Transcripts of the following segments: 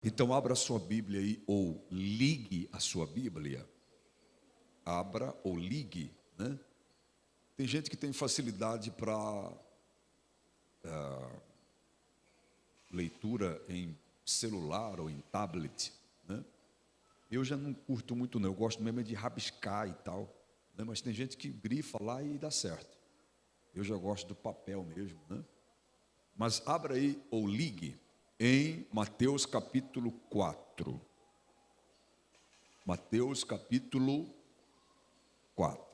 Então, abra a sua Bíblia aí, ou ligue a sua Bíblia. Abra ou ligue, né? Tem gente que tem facilidade para leitura em celular ou em tablet, né? Eu já não curto muito, não. Eu gosto mesmo de rabiscar e tal, né? Mas tem gente que grifa lá e dá certo. Eu já gosto do papel mesmo, né? Mas abra aí ou ligue em Mateus capítulo 4. Mateus capítulo 4.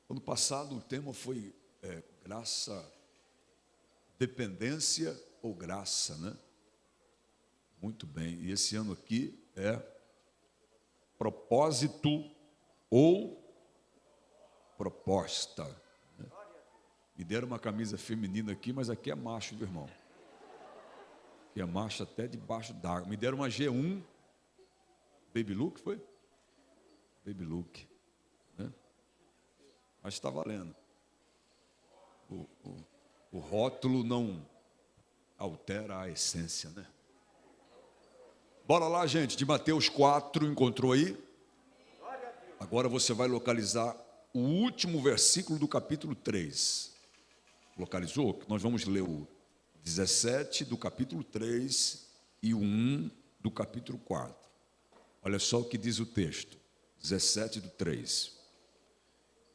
Ano passado o tema foi graça, dependência ou graça, né? Muito bem. E esse ano aqui é propósito ou proposta. Me deram uma camisa feminina aqui, mas aqui é macho, viu, irmão? Aqui é macho até debaixo d'água. Me deram uma G1, Baby Look, foi? Baby Look, né? Mas está valendo. O rótulo não altera a essência, né? Bora lá, gente, de Mateus 4, encontrou aí? Agora você vai localizar o último versículo do capítulo 3. Localizou? Nós vamos ler o 17 do capítulo 3 e o 1 do capítulo 4. Olha só o que diz o texto, 17 do 3.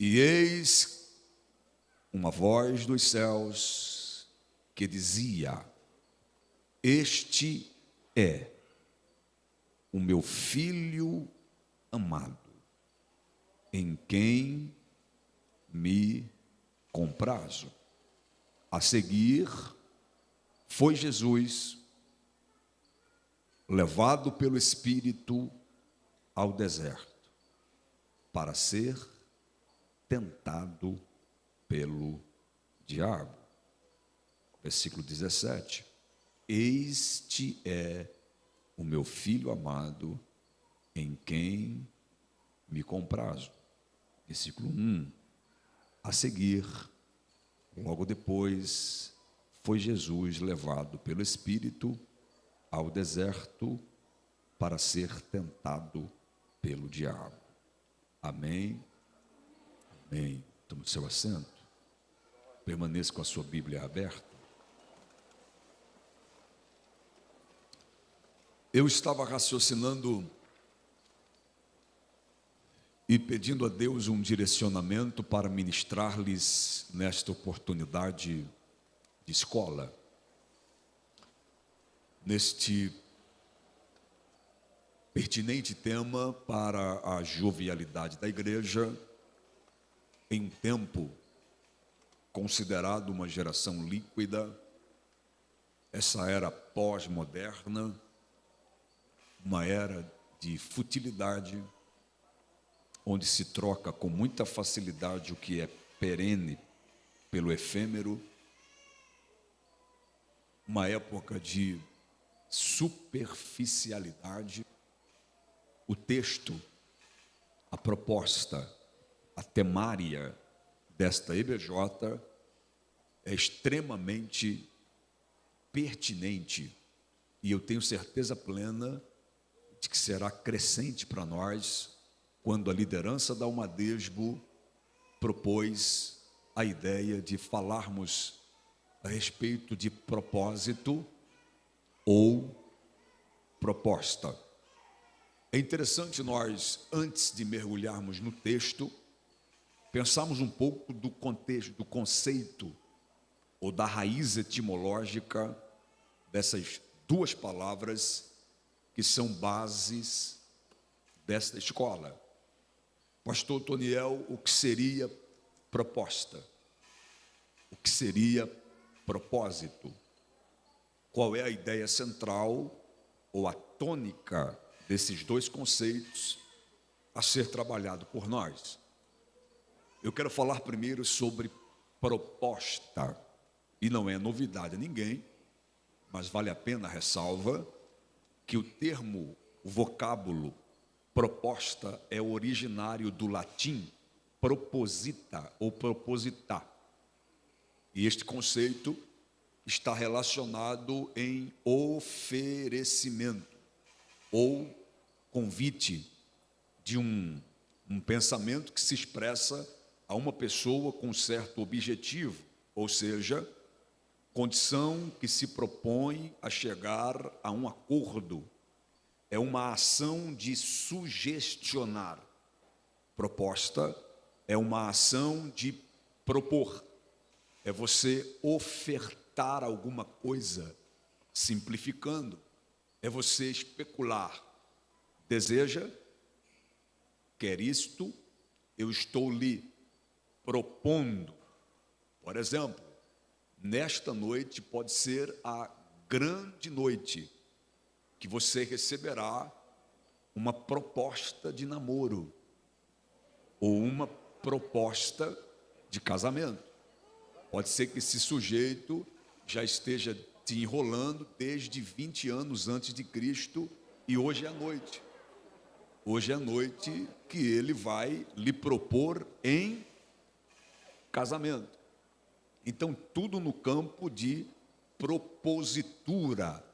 E eis uma voz dos céus que dizia: Este é o meu filho amado, em quem me comprazo. A seguir, foi Jesus levado pelo Espírito ao deserto para ser tentado pelo diabo. Versículo 17. Este é o meu filho amado, em quem me comprazo. Versículo 1. A seguir, logo depois, foi Jesus levado pelo Espírito ao deserto para ser tentado pelo diabo. Amém? Amém. Tome o seu assento. Permaneça com a sua Bíblia aberta. Eu estava raciocinando e pedindo a Deus um direcionamento para ministrar-lhes nesta oportunidade de escola, neste pertinente tema para a jovialidade da igreja, em um tempo considerado uma geração líquida, essa era pós-moderna, uma era de futilidade, onde se troca com muita facilidade o que é perene pelo efêmero, uma época de superficialidade. O texto, a proposta, a temária desta EBJ é extremamente pertinente e eu tenho certeza plena de que será crescente para nós quando a liderança da Umadesbo propôs a ideia de falarmos a respeito de propósito ou proposta. É interessante nós, antes de mergulharmos no texto, pensarmos um pouco do contexto, do conceito ou da raiz etimológica dessas duas palavras que são bases desta escola. Pastor Toniel, o que seria proposta? O que seria propósito? Qual é a ideia central ou a tônica desses dois conceitos a ser trabalhado por nós? Eu quero falar primeiro sobre proposta, e não é novidade a ninguém, mas vale a pena a ressalva que o termo, o vocábulo proposta é originário do latim proposita ou propositar. E este conceito está relacionado em oferecimento ou convite de um pensamento que se expressa a uma pessoa com certo objetivo, ou seja, condição que se propõe a chegar a um acordo. É uma ação de sugestionar. Proposta é uma ação de propor. É você ofertar alguma coisa, simplificando. É você especular. Deseja? Quer isto? Eu estou lhe propondo. Por exemplo, nesta noite pode ser a grande noite que você receberá uma proposta de namoro ou uma proposta de casamento. Pode ser que esse sujeito já esteja te enrolando desde 20 anos antes de Cristo e hoje é a noite. Hoje é a noite que ele vai lhe propor em casamento. Então, tudo no campo de propositura,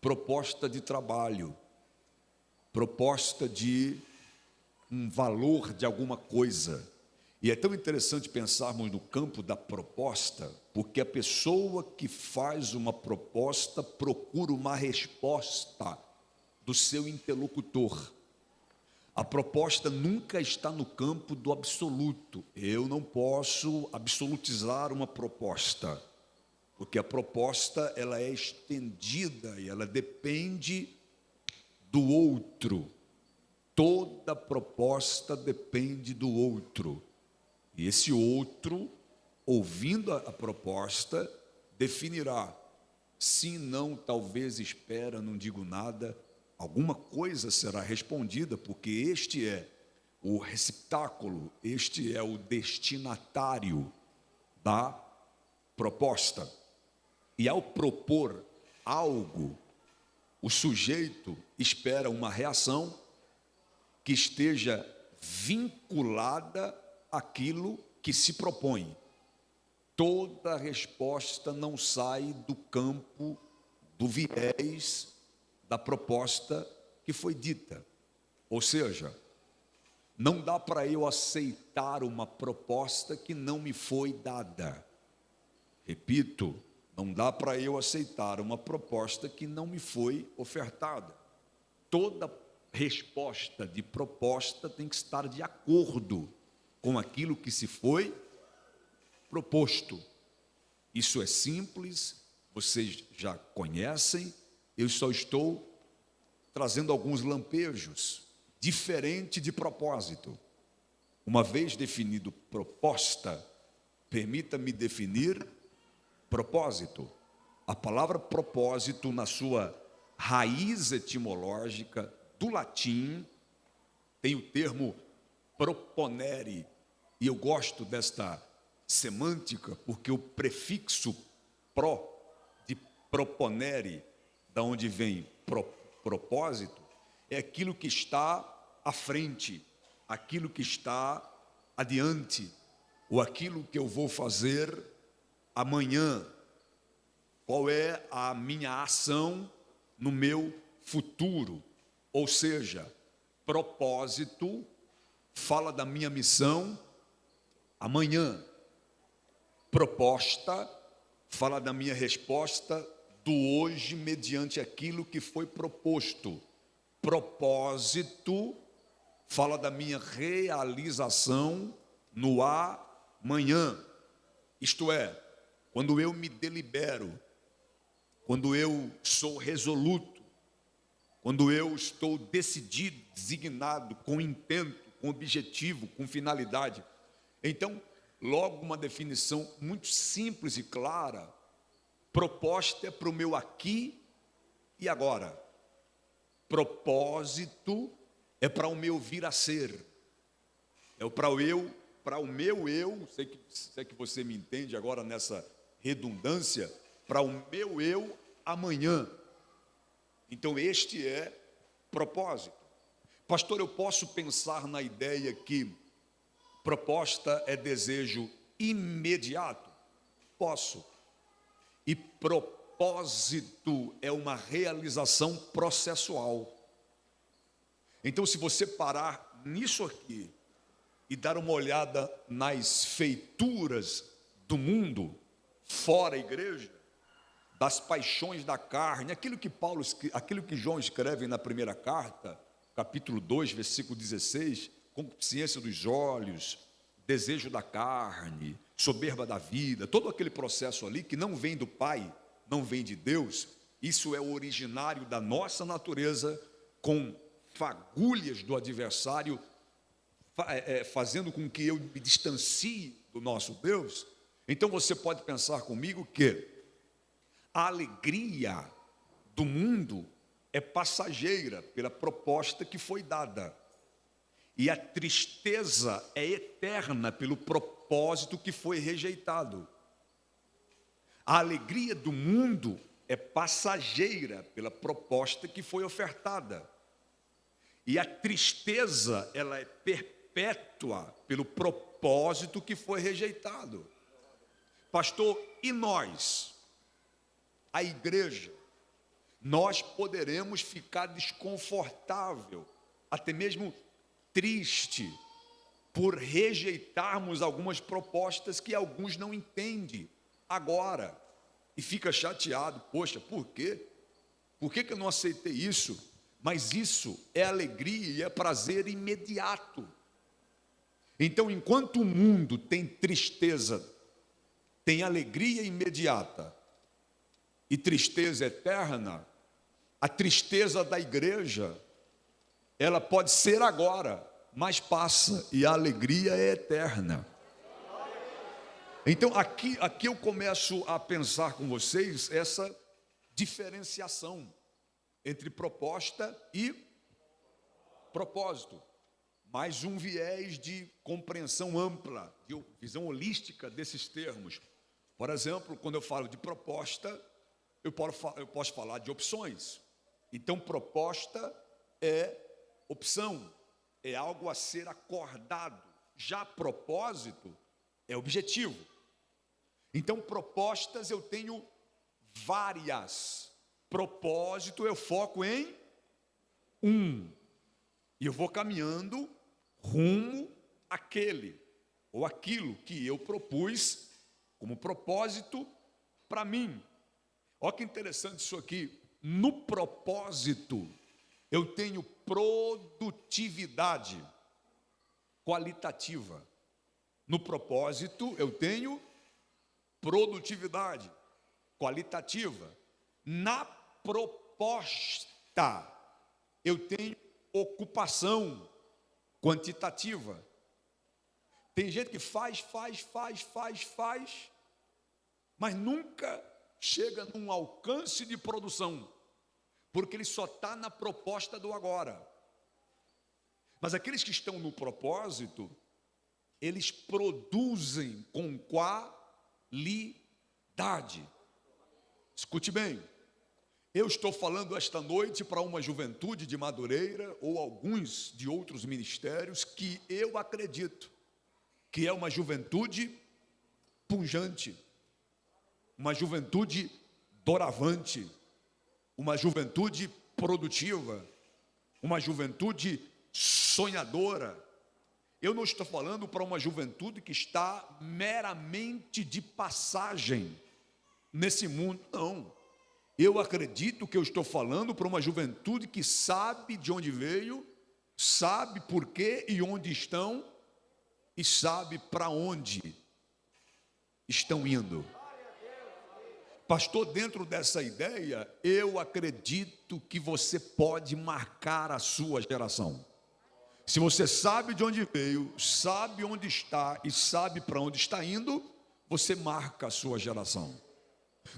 proposta de trabalho, proposta de um valor de alguma coisa. E é tão interessante pensarmos no campo da proposta, porque a pessoa que faz uma proposta procura uma resposta do seu interlocutor. A proposta nunca está no campo do absoluto. Eu não posso absolutizar uma proposta, porque a proposta ela é estendida e ela depende do outro. Toda proposta depende do outro. E esse outro, ouvindo a proposta, definirá. Sim, não, talvez, espera, não digo nada. Alguma coisa será respondida, porque este é o receptáculo, este é o destinatário da proposta. E ao propor algo, o sujeito espera uma reação que esteja vinculada àquilo que se propõe. Toda resposta não sai do campo do viés da proposta que foi dita. Ou seja, não dá para eu aceitar uma proposta que não me foi dada. Repito, não dá para eu aceitar uma proposta que não me foi ofertada. Toda resposta de proposta tem que estar de acordo com aquilo que se foi proposto. Isso é simples, vocês já conhecem. Eu só estou trazendo alguns lampejos, diferente de propósito. Uma vez definido proposta, permita-me definir propósito. A palavra propósito, na sua raiz etimológica do latim, tem o termo proponere, e eu gosto desta semântica, porque o prefixo pro, de proponere, da onde vem propósito, é aquilo que está à frente, aquilo que está adiante, ou aquilo que eu vou fazer amanhã. Qual é a minha ação no meu futuro? Ou seja, propósito fala da minha missão amanhã. Proposta fala da minha resposta do hoje mediante aquilo que foi proposto. Propósito fala da minha realização no amanhã. Isto é, quando eu me delibero, quando eu sou resoluto, quando eu estou decidido, designado, com intento, com objetivo, com finalidade. Então, logo uma definição muito simples e clara. Proposta é para o meu aqui e agora. Propósito é para o meu vir a ser. É para o meu eu, sei que você me entende agora nessa redundância, para o meu eu amanhã. Então este é propósito. Pastor, eu posso pensar na ideia que proposta é desejo imediato? Posso. E propósito é uma realização processual. Então, se você parar nisso aqui e dar uma olhada nas feituras do mundo, fora a igreja, das paixões da carne, aquilo que João escreve na primeira carta, capítulo 2, versículo 16, concupiscência dos olhos, desejo da carne, soberba da vida, todo aquele processo ali que não vem do Pai, não vem de Deus, isso é o originário da nossa natureza, com fagulhas do adversário, fazendo com que eu me distancie do nosso Deus. Então você pode pensar comigo que a alegria do mundo é passageira pela proposta que foi dada, e a tristeza é eterna pelo propósito que foi rejeitado. A alegria do mundo é passageira pela proposta que foi ofertada, e a tristeza, ela é perpétua pelo propósito que foi rejeitado. Pastor, e nós, a igreja, nós poderemos ficar desconfortável, até mesmo triste, por rejeitarmos algumas propostas que alguns não entendem agora, e fica chateado. Poxa, por quê? Por que eu não aceitei isso? Mas isso é alegria e é prazer imediato. Então, enquanto o mundo tem tristeza, tem alegria imediata e tristeza eterna, a tristeza da igreja, ela pode ser agora, mas passa, e a alegria é eterna. Então, aqui eu começo a pensar com vocês essa diferenciação entre proposta e propósito, mais um viés de compreensão ampla, de visão holística desses termos. Por exemplo, quando eu falo de proposta, eu posso falar de opções. Então, proposta é opção, é algo a ser acordado. Já propósito é objetivo. Então, propostas eu tenho várias. Propósito eu foco em um. E eu vou caminhando rumo àquele ou aquilo que eu propus como propósito para mim. Olha que interessante isso aqui. No propósito, eu tenho produtividade qualitativa. No propósito, eu tenho produtividade qualitativa. Na proposta, eu tenho ocupação quantitativa. Tem gente que faz, mas nunca chega num alcance de produção, porque ele só está na proposta do agora. Mas aqueles que estão no propósito, eles produzem com qualidade. Escute bem, eu estou falando esta noite para uma juventude de Madureira ou alguns de outros ministérios que eu acredito que é uma juventude pujante, uma juventude doravante, uma juventude produtiva, uma juventude sonhadora. Eu não estou falando para uma juventude que está meramente de passagem nesse mundo, não. Eu acredito que eu estou falando para uma juventude que sabe de onde veio, sabe por quê e onde estão, e sabe para onde estão indo. Pastor, dentro dessa ideia, eu acredito que você pode marcar a sua geração. Se você sabe de onde veio, sabe onde está e sabe para onde está indo, você marca a sua geração.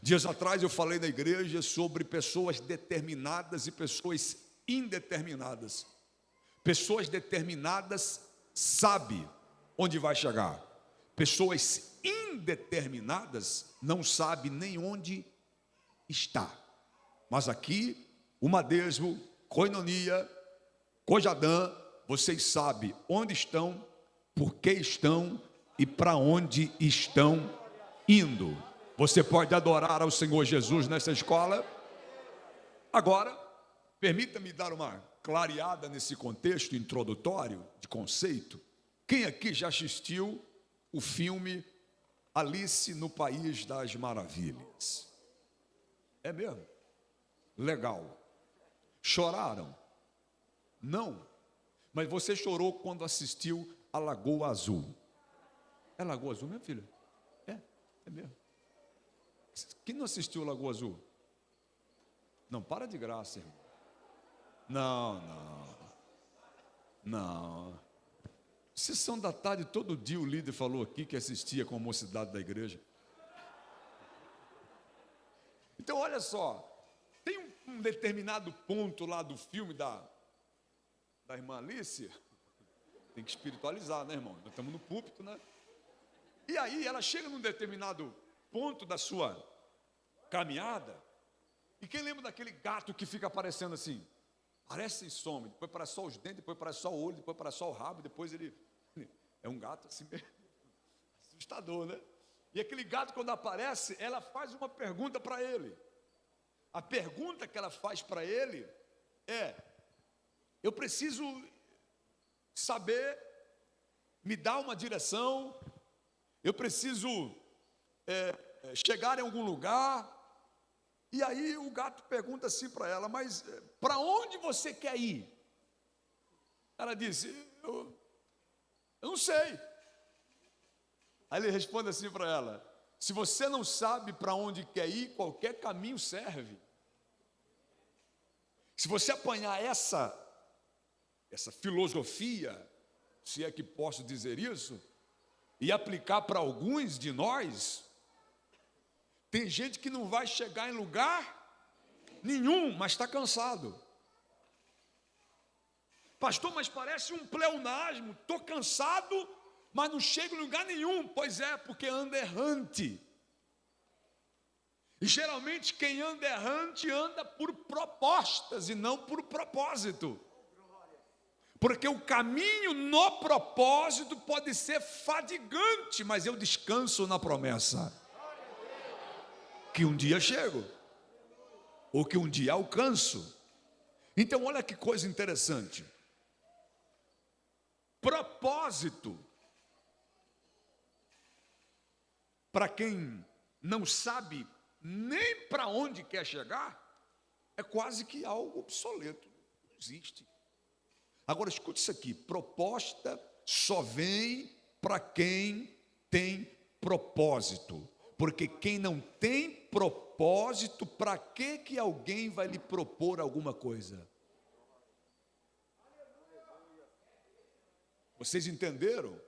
Dias atrás eu falei na igreja sobre pessoas determinadas e pessoas indeterminadas. Pessoas determinadas sabem onde vai chegar. Pessoas indeterminadas não sabem nem onde está. Mas aqui, o Madesmo, Koinonia, Cojadã, vocês sabem onde estão, por que estão e para onde estão indo. Você pode adorar ao Senhor Jesus nessa escola. Agora, permita-me dar uma clareada nesse contexto introdutório de conceito. Quem aqui já assistiu o filme Alice no País das Maravilhas? É mesmo? Legal. Choraram? Não. Mas você chorou quando assistiu a Lagoa Azul. É Lagoa Azul, minha filha? É mesmo. Quem não assistiu a Lagoa Azul? Não, para de graça, irmão. Não. Sessão da tarde, todo dia o líder falou aqui que assistia com a mocidade da igreja. Então, olha só, tem um determinado ponto lá do filme da irmã Alice, tem que espiritualizar, né, irmão? Nós estamos no púlpito, né? E aí ela chega num determinado ponto da sua caminhada, e quem lembra daquele gato que fica aparecendo assim? Parece e some, depois parece só os dentes, depois parece só o olho, depois parece só o rabo, depois ele... É um gato assim mesmo, assustador, né? E aquele gato, quando aparece, ela faz uma pergunta para ele. A pergunta que ela faz para ele é: eu preciso saber, me dar uma direção, eu preciso chegar em algum lugar. E aí o gato pergunta assim para ela: mas para onde você quer ir? Ela disse: eu não sei. Aí ele responde assim para ela: se você não sabe para onde quer ir, qualquer caminho serve. Se você apanhar essa filosofia, se é que posso dizer isso, e aplicar para alguns de nós, tem gente que não vai chegar em lugar nenhum, mas está cansado. Pastor, mas parece um pleonasmo, estou cansado, mas não chego em lugar nenhum. Pois é, porque anda errante. E geralmente quem anda errante anda por propostas e não por propósito. Porque o caminho no propósito pode ser fadigante, mas eu descanso na promessa que um dia chego, ou que um dia alcanço. Então olha que coisa interessante. Propósito, para quem não sabe nem para onde quer chegar, é quase que algo obsoleto, não existe. Agora escute isso aqui: proposta só vem para quem tem propósito, porque quem não tem propósito, para que alguém vai lhe propor alguma coisa? Vocês entenderam?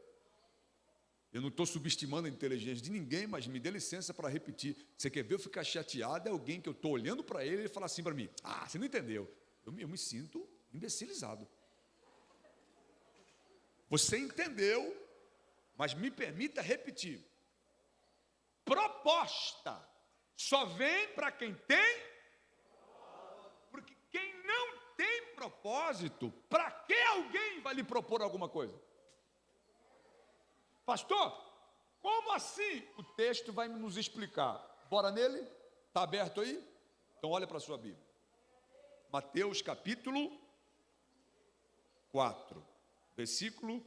Eu não estou subestimando a inteligência de ninguém, mas me dê licença para repetir. Você quer ver eu ficar chateado? É alguém que eu estou olhando para ele e ele fala assim para mim: ah, você não entendeu. Eu me sinto imbecilizado. Você entendeu, mas me permita repetir. Proposta só vem para quem tem, porque quem não tem propósito, para que alguém vai lhe propor alguma coisa? Pastor, como assim? O texto vai nos explicar. Bora nele? Está aberto aí? Então olha para a sua Bíblia. Mateus capítulo 4, versículo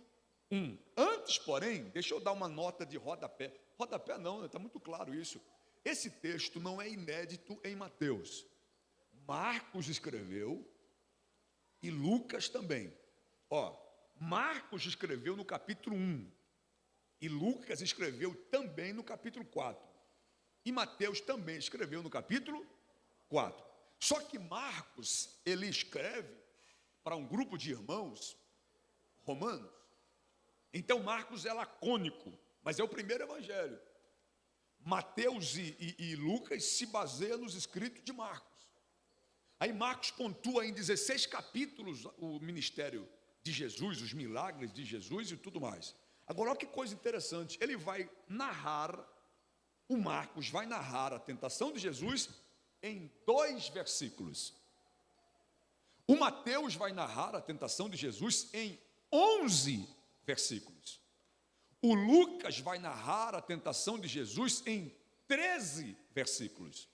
1. Antes, porém, deixa eu dar uma nota de rodapé. Rodapé não, está muito claro isso. Esse texto não é inédito em Mateus. Marcos escreveu e Lucas também. Marcos escreveu no capítulo 1 e Lucas escreveu também no capítulo 4. E Mateus também escreveu no capítulo 4. Só que Marcos, ele escreve para um grupo de irmãos romanos. Então Marcos é lacônico, mas é o primeiro evangelho. Mateus e Lucas se baseiam nos escritos de Marcos. Aí Marcos pontua em 16 capítulos o ministério de Jesus, os milagres de Jesus e tudo mais. Agora, olha que coisa interessante, ele vai narrar, o Marcos vai narrar a tentação de Jesus em 2 versículos. O Mateus vai narrar a tentação de Jesus em 11 versículos. O Lucas vai narrar a tentação de Jesus em 13 versículos.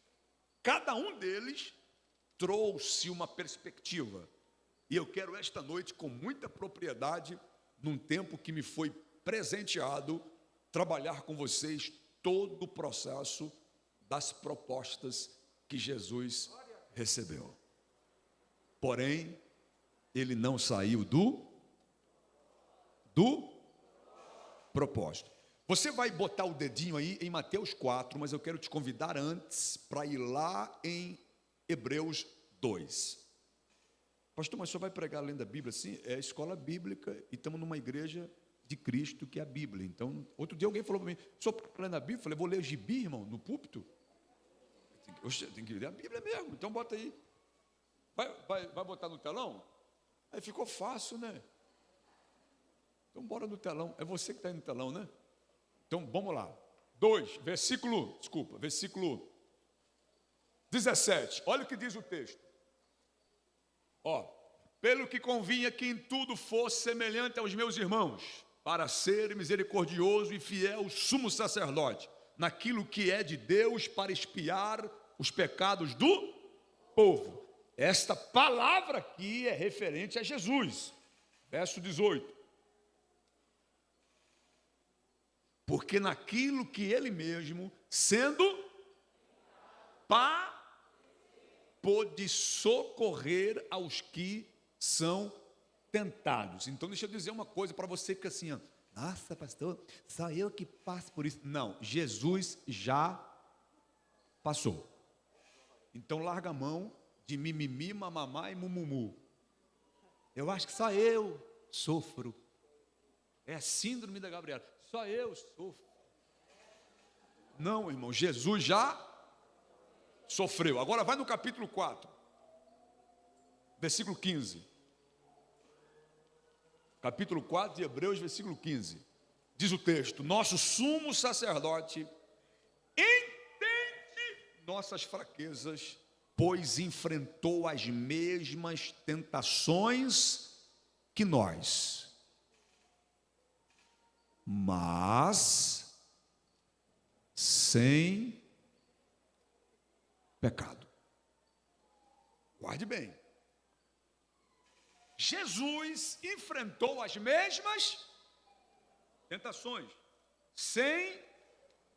Cada um deles trouxe uma perspectiva. E eu quero esta noite, com muita propriedade, num tempo que me foi presenteado, trabalhar com vocês todo o processo das propostas que Jesus recebeu. Porém, ele não saiu do propósito. Você vai botar o dedinho aí em Mateus 4, mas eu quero te convidar antes para ir lá em Hebreus 2. Pastor, mas o senhor vai pregar lendo a Bíblia? Sim, é escola bíblica e estamos numa igreja de Cristo, que é a Bíblia. Então, outro dia alguém falou para mim, o senhor está lendo a Bíblia? Eu falei, vou ler gibi, irmão, no púlpito? Tem que ler a Bíblia mesmo, então bota aí. Vai botar no telão? Aí ficou fácil, né? Então bora no telão. É você que está aí no telão, né? Então vamos lá. 2, versículo 17. Olha o que diz o texto. Pelo que convinha que em tudo fosse semelhante aos meus irmãos, para ser misericordioso e fiel sumo sacerdote, naquilo que é de Deus, para expiar os pecados do povo. Esta palavra aqui é referente a Jesus. Verso 18. Porque naquilo que ele mesmo, sendo pôde socorrer aos que são tentados. Então deixa eu dizer uma coisa para você que assim, nossa, pastor, só eu que passo por isso. Não, Jesus já passou. Então larga a mão de mimimi, mamamá e mumumu. Eu acho que só eu sofro. É a síndrome da Gabriela. Só eu sofro. Não, irmão, Jesus já sofreu. Agora vai no capítulo 4, versículo 15. Capítulo 4 de Hebreus, versículo 15. Diz o texto: nosso sumo sacerdote entende nossas fraquezas, pois enfrentou as mesmas tentações que nós, mas sem pecado. Guarde bem. Jesus enfrentou as mesmas tentações, sem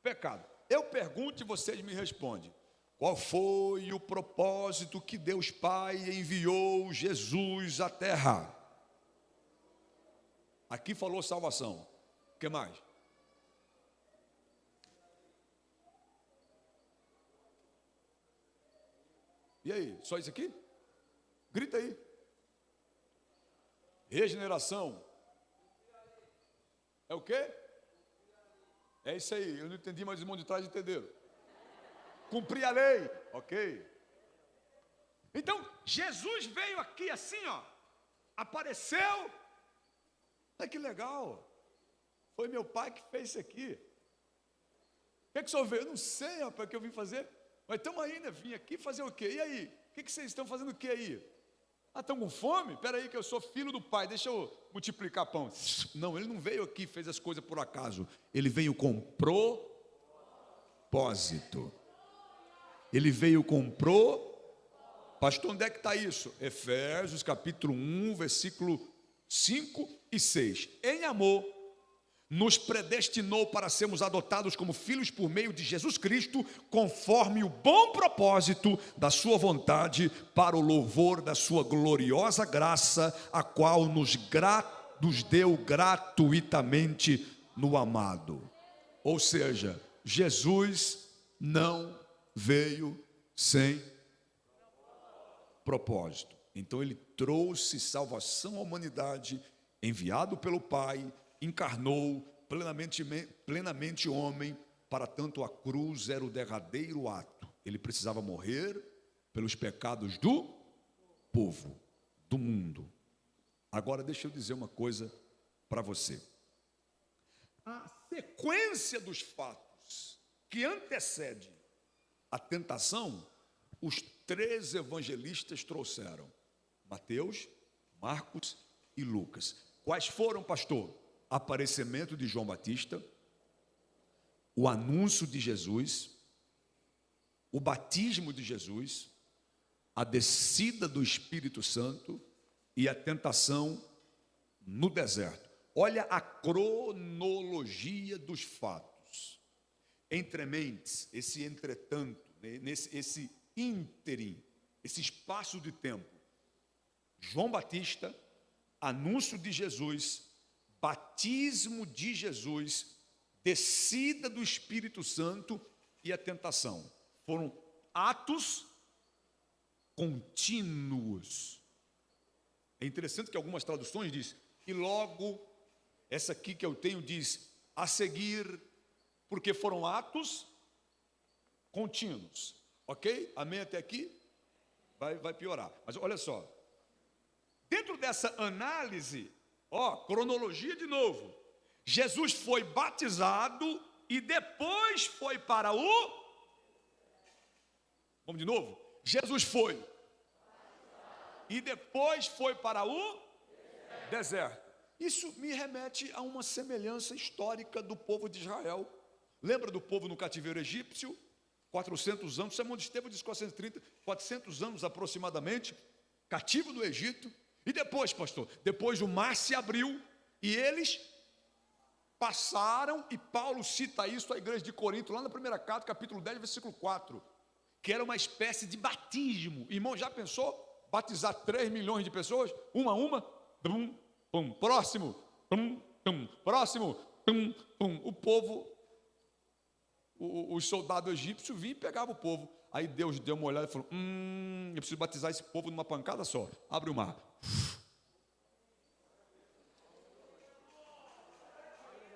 pecado. Eu pergunto e vocês me respondem: qual foi o propósito que Deus Pai enviou Jesus à terra? Aqui falou salvação. O que mais? E aí, só isso aqui? Grita aí. Regeneração. É o quê? É isso aí, eu não entendi, mas os irmãos de trás entenderam. Cumprir a lei, ok. Então, Jesus veio aqui assim, apareceu. Olha que legal. Foi meu pai que fez isso aqui. O que é que o senhor veio? Eu não sei, rapaz, o que eu vim fazer. Mas estamos aí, né? Vim aqui fazer o quê? E aí? O que vocês estão fazendo o quê aí? Estão com fome? Espera aí que eu sou filho do pai, deixa eu multiplicar pão. Não, ele não veio aqui e fez as coisas por acaso. Ele veio com propósito. Ele veio com Pastor, onde é que está isso? Efésios capítulo 1, versículo 5 e 6. Em amor, nos predestinou para sermos adotados como filhos por meio de Jesus Cristo, conforme o bom propósito da sua vontade, para o louvor da sua gloriosa graça, a qual nos deu gratuitamente no amado. Ou seja, Jesus não veio sem propósito. Então ele trouxe salvação à humanidade, enviado pelo Pai, encarnou, plenamente homem, para tanto a cruz era o derradeiro ato. Ele precisava morrer pelos pecados do povo, do mundo. Agora deixa eu dizer uma coisa para você. A sequência dos fatos que antecede a tentação, os 3 evangelistas trouxeram: Mateus, Marcos e Lucas. Quais foram, pastor? Aparecimento de João Batista, o anúncio de Jesus o batismo de Jesus, a descida do Espírito Santo e a tentação no deserto. Olha a cronologia dos fatos. Entrementes, esse entretanto, esse ínterim, esse espaço de tempo. João Batista, anúncio de Jesus, batismo de Jesus, descida do Espírito Santo e a tentação. Foram atos contínuos. É interessante que algumas traduções dizem, e logo, essa aqui que eu tenho diz, a seguir, porque foram atos contínuos. Ok? Amém até aqui? Vai piorar. Mas olha só, dentro dessa análise, cronologia de novo, Jesus foi batizado e depois foi para o... Vamos de novo? Jesus foi e depois foi para o deserto. Isso me remete a uma semelhança histórica do povo de Israel. Lembra do povo no cativeiro egípcio? 400 anos, Simão de Estevão diz 430, 400 anos aproximadamente, cativo no Egito. E depois, pastor, depois o mar se abriu e eles passaram, e Paulo cita isso à igreja de Corinto, lá na primeira carta, capítulo 10, versículo 4, que era uma espécie de batismo. Irmão, já pensou? Batizar 3 milhões de pessoas, uma a uma, pum, pum, próximo, pum, pum, próximo, pum, pum. O povo, os soldados egípcios vinham e pegavam o povo. Aí Deus deu uma olhada e falou, eu preciso batizar esse povo numa pancada só. Abre o mar.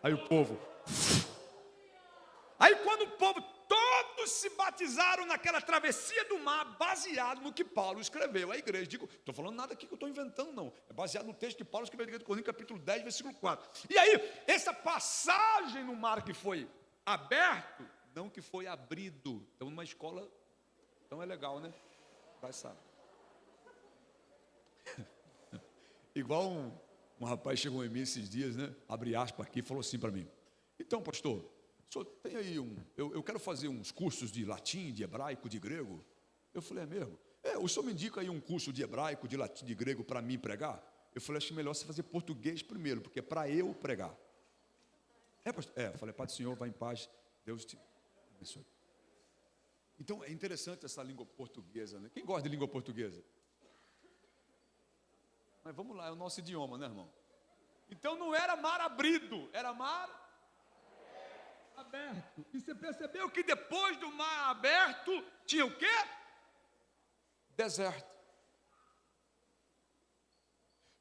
Aí o povo. Aí quando o povo, todos se batizaram naquela travessia do mar, baseado no que Paulo escreveu à igreja. Digo, estou falando nada aqui que eu estou inventando, não. É baseado no texto que Paulo escreveu à igreja de Corinto, capítulo 10, versículo 4. E aí, essa passagem no mar que foi aberto, não que foi abrido. Então, numa escola, então é legal, né? Vai saber. Igual um rapaz chegou em mim esses dias, né? Abre aspas aqui, falou assim para mim. Então, pastor, o senhor tem aí eu quero fazer uns cursos de latim, de hebraico, de grego. Eu falei, é mesmo? O senhor me indica aí um curso de hebraico, de latim, de grego para mim pregar? Eu falei, acho melhor você fazer português primeiro, porque é para eu pregar. Pastor? Eu falei, Pai do Senhor, vá em paz, Deus te abençoe. Então, é interessante essa língua portuguesa, né? Quem gosta de língua portuguesa? Mas vamos lá, é o nosso idioma, né, irmão? Então não era mar abrido, era mar aberto. E você percebeu que depois do mar aberto tinha o quê? Deserto.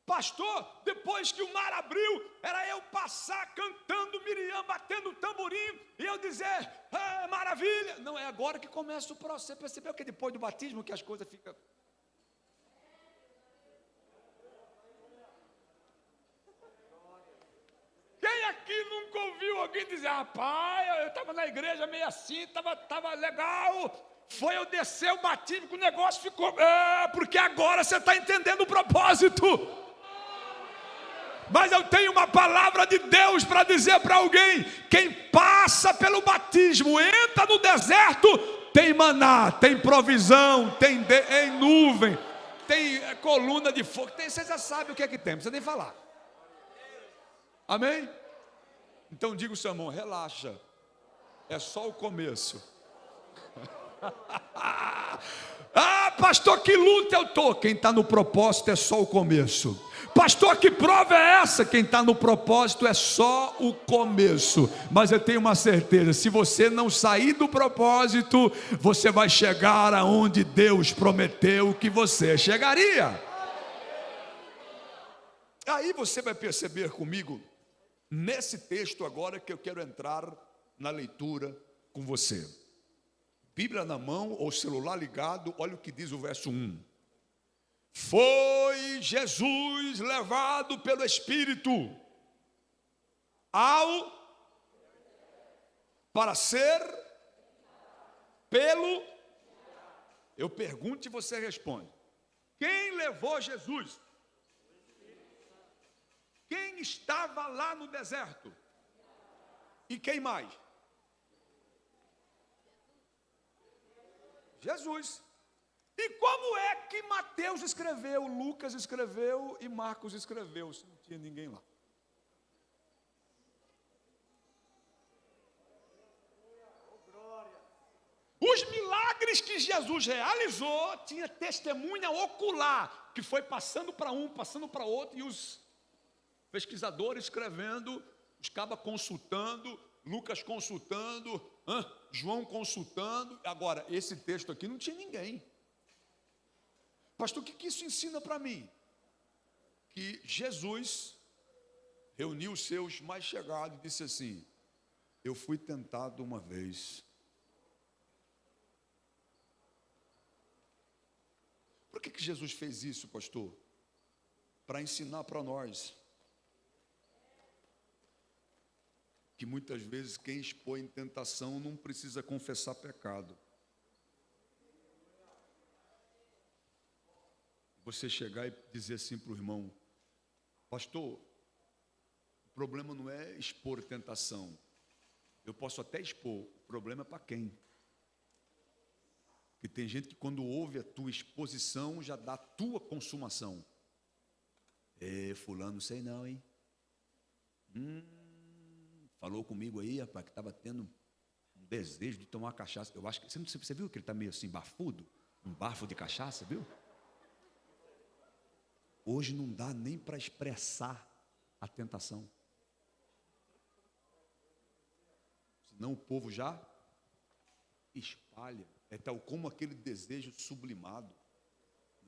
Pastor, depois que o mar abriu, era eu passar cantando Miriam, batendo tamborim, e eu dizer, maravilha. Não, é agora que começa o processo. Você percebeu que depois do batismo que as coisas ficam... Quem aqui nunca ouviu alguém dizer, rapaz, eu estava na igreja meio assim, estava legal, foi eu descer o batismo que o negócio ficou... porque agora você está entendendo o propósito. Mas eu tenho uma palavra de Deus para dizer para alguém, quem passa pelo batismo, entra no deserto, tem maná, tem provisão, tem nuvem, tem coluna de fogo, você já sabe o que é que tem, não precisa nem falar. Amém? Então diga o seu irmão, relaxa, é só o começo. Pastor, que luta eu estou? Quem está no propósito é só o começo. Pastor, que prova é essa? Quem está no propósito é só o começo. Mas eu tenho uma certeza, se você não sair do propósito, você vai chegar aonde Deus prometeu que você chegaria. Aí você vai perceber comigo, nesse texto agora que eu quero entrar na leitura com você. Bíblia na mão ou celular ligado, olha o que diz o verso 1. Foi Jesus levado pelo Espírito para ser pelo... Eu pergunto e você responde. Quem levou Jesus? Quem estava lá no deserto? E quem mais? Jesus. E como é que Mateus escreveu, Lucas escreveu e Marcos escreveu, se não tinha ninguém lá? Os milagres que Jesus realizou, tinha testemunha ocular, que foi passando para um, passando para outro, e os pesquisadores escrevendo, os cabas consultando, Lucas consultando, João consultando. Agora, esse texto aqui não tinha ninguém. Pastor, o que isso ensina para mim? Que Jesus reuniu os seus mais chegados e disse assim: eu fui tentado uma vez. Por que Jesus fez isso, pastor? Para ensinar para nós que muitas vezes quem expõe em tentação não precisa confessar pecado. Você chegar e dizer assim para o irmão: pastor, o problema não é expor tentação. Eu posso até expor, o problema é para quem? Porque tem gente que quando ouve a tua exposição já dá a tua consumação. Fulano, sei não, hein? Falou comigo aí, rapaz, que estava tendo um desejo de tomar cachaça. Eu acho que, você viu que ele está meio assim, bafudo? Um bafo de cachaça, viu? Hoje não dá nem para expressar a tentação. Senão o povo já espalha. É tal como aquele desejo sublimado.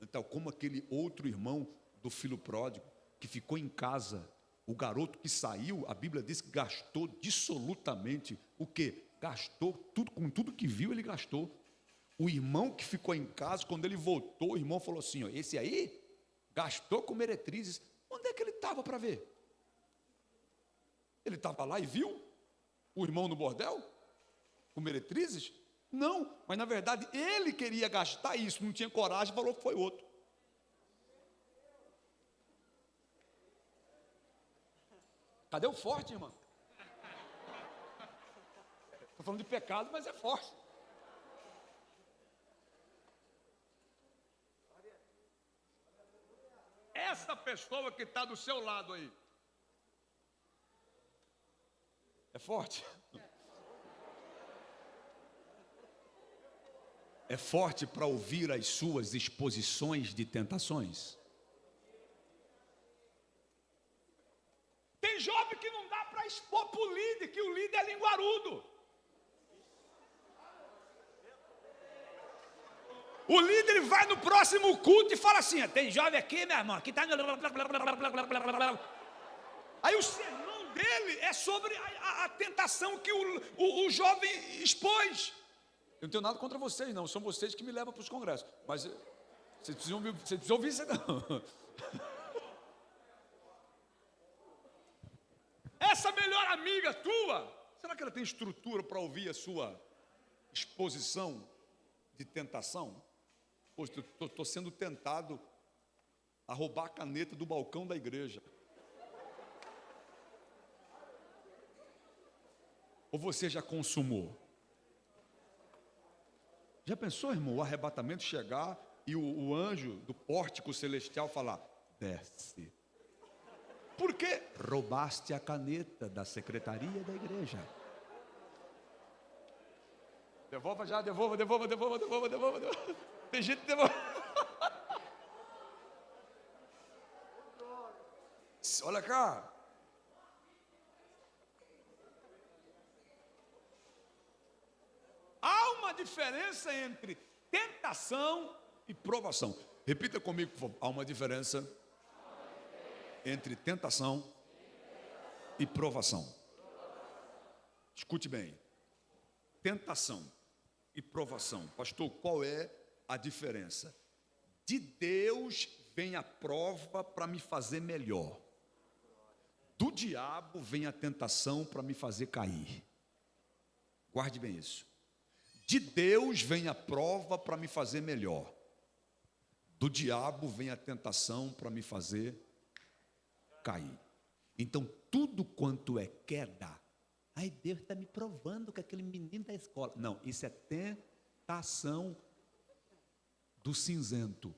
É tal como aquele outro irmão do filho pródigo, que ficou em casa. O garoto que saiu, a Bíblia diz que gastou dissolutamente. O quê? Gastou tudo, com tudo que viu ele gastou. O irmão que ficou em casa, quando ele voltou, o irmão falou assim: ó, esse aí gastou com meretrizes. Onde é que ele estava para ver? Ele estava lá e viu o irmão no bordel? Com meretrizes? Não, mas na verdade ele queria gastar isso, não tinha coragem, falou que foi outro. Cadê o forte, irmão? Estou falando de pecado, mas é forte. Essa pessoa que está do seu lado aí, é forte? É forte para ouvir as suas exposições de tentações? Tem jovem que não dá para expor para o líder, que o líder é linguarudo. O líder vai no próximo culto e fala assim: tem jovem aqui, meu irmão, que está... Aí o sermão dele é sobre a tentação que o jovem expôs. Eu não tenho nada contra vocês, não. São vocês que me levam para os congressos. Mas vocês precisam ouvir isso, não. Essa melhor amiga tua, será que ela tem estrutura para ouvir a sua exposição de tentação? Hoje estou sendo tentado a roubar a caneta do balcão da igreja. Ou você já consumou? Já pensou, irmão, o arrebatamento chegar e o anjo do pórtico celestial falar: desce. Por quê? Roubaste a caneta da secretaria da igreja. Devolva já, devolva. Tem gente que devolve. Olha cá. Há uma diferença entre tentação e provação. Repita comigo, por favor. Há uma diferença entre tentação e provação. Escute bem. Tentação e provação. Pastor, qual é a diferença? De Deus vem a prova para me fazer melhor. Do diabo vem a tentação para me fazer cair. Guarde bem isso. De Deus vem a prova para me fazer melhor. Do diabo vem a tentação para me fazer cair. Então, tudo quanto é queda, ai, Deus está me provando que aquele menino da escola. Não, isso é tentação do cinzento.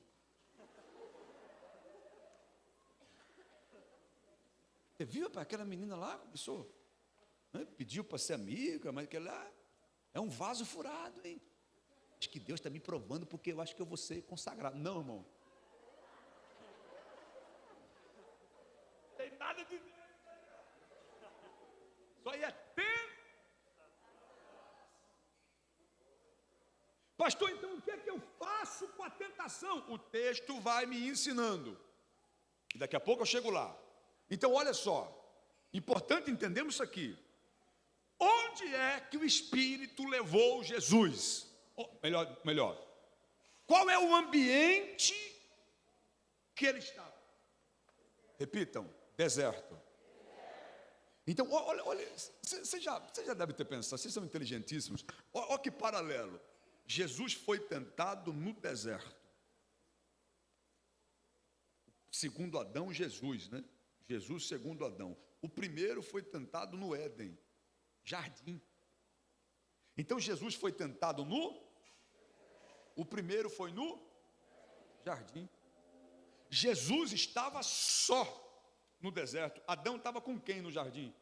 Você viu, rapaz, aquela menina lá, começou, né, pediu para ser amiga, mas aquele lá é um vaso furado, hein? Acho que Deus está me provando, porque eu acho que eu vou ser consagrado. Não, irmão. Não tem nada de Deus. Isso aí é tempo. Pastor, então o que é que eu faço com a tentação? O texto vai me ensinando. E daqui a pouco eu chego lá. Então, olha só. Importante entendermos isso aqui. Onde é que o Espírito levou Jesus? Melhor. Qual é o ambiente que ele estava? Repitam, deserto. Então, olha, você já deve ter pensado, vocês são inteligentíssimos. Olha que paralelo. Jesus foi tentado no deserto. Segundo Adão, Jesus, né? Jesus segundo Adão. O primeiro foi tentado no Éden, jardim. Então, Jesus foi tentado o primeiro foi no jardim. Jesus estava só no deserto. Adão estava com quem no jardim?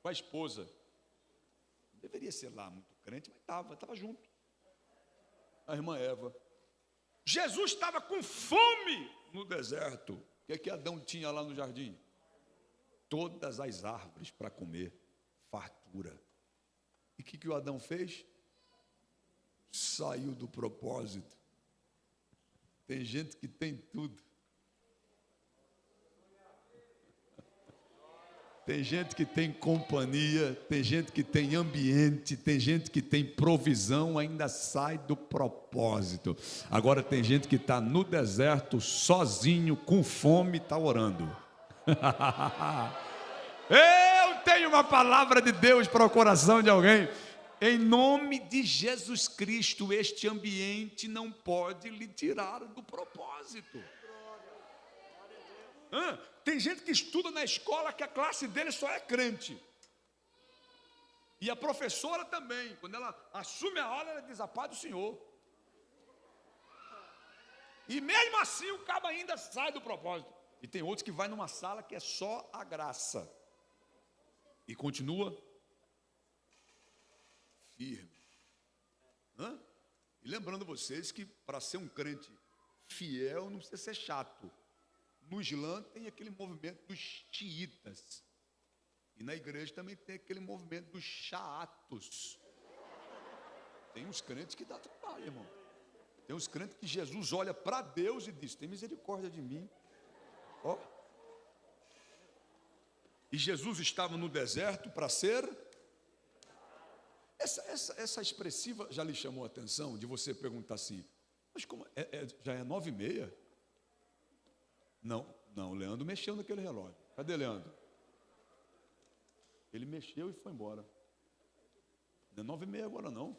Com a esposa. Não deveria ser lá muito crente, mas estava junto. A irmã Eva. Jesus estava com fome no deserto. O que é que Adão tinha lá no jardim? Todas as árvores para comer, fartura. E o que o Adão fez? Saiu do propósito. Tem gente que tem tudo. Tem gente que tem companhia, tem gente que tem ambiente, tem gente que tem provisão, ainda sai do propósito. Agora tem gente que está no deserto, sozinho, com fome, está orando. Eu tenho uma palavra de Deus para o coração de alguém. Em nome de Jesus Cristo, este ambiente não pode lhe tirar do propósito. Tem gente que estuda na escola que a classe dele só é crente. E a professora também. Quando ela assume a aula, ela diz: a paz do Senhor. E mesmo assim o cabo ainda sai do propósito. E tem outros que vai numa sala que é só a graça. E continua firme. E lembrando vocês que para ser um crente fiel não precisa ser chato. No Islã tem aquele movimento dos xiitas. E na igreja também tem aquele movimento dos xaatos. Tem uns crentes que dá trabalho, irmão. Tem uns crentes que Jesus olha para Deus e diz: tem misericórdia de mim. Ó. E Jesus estava no deserto para ser... Essa expressiva já lhe chamou a atenção de você perguntar assim: mas como já é 9h30? Não, o Leandro mexeu naquele relógio. Cadê Leandro? Ele mexeu e foi embora. Não é 9h30 agora não.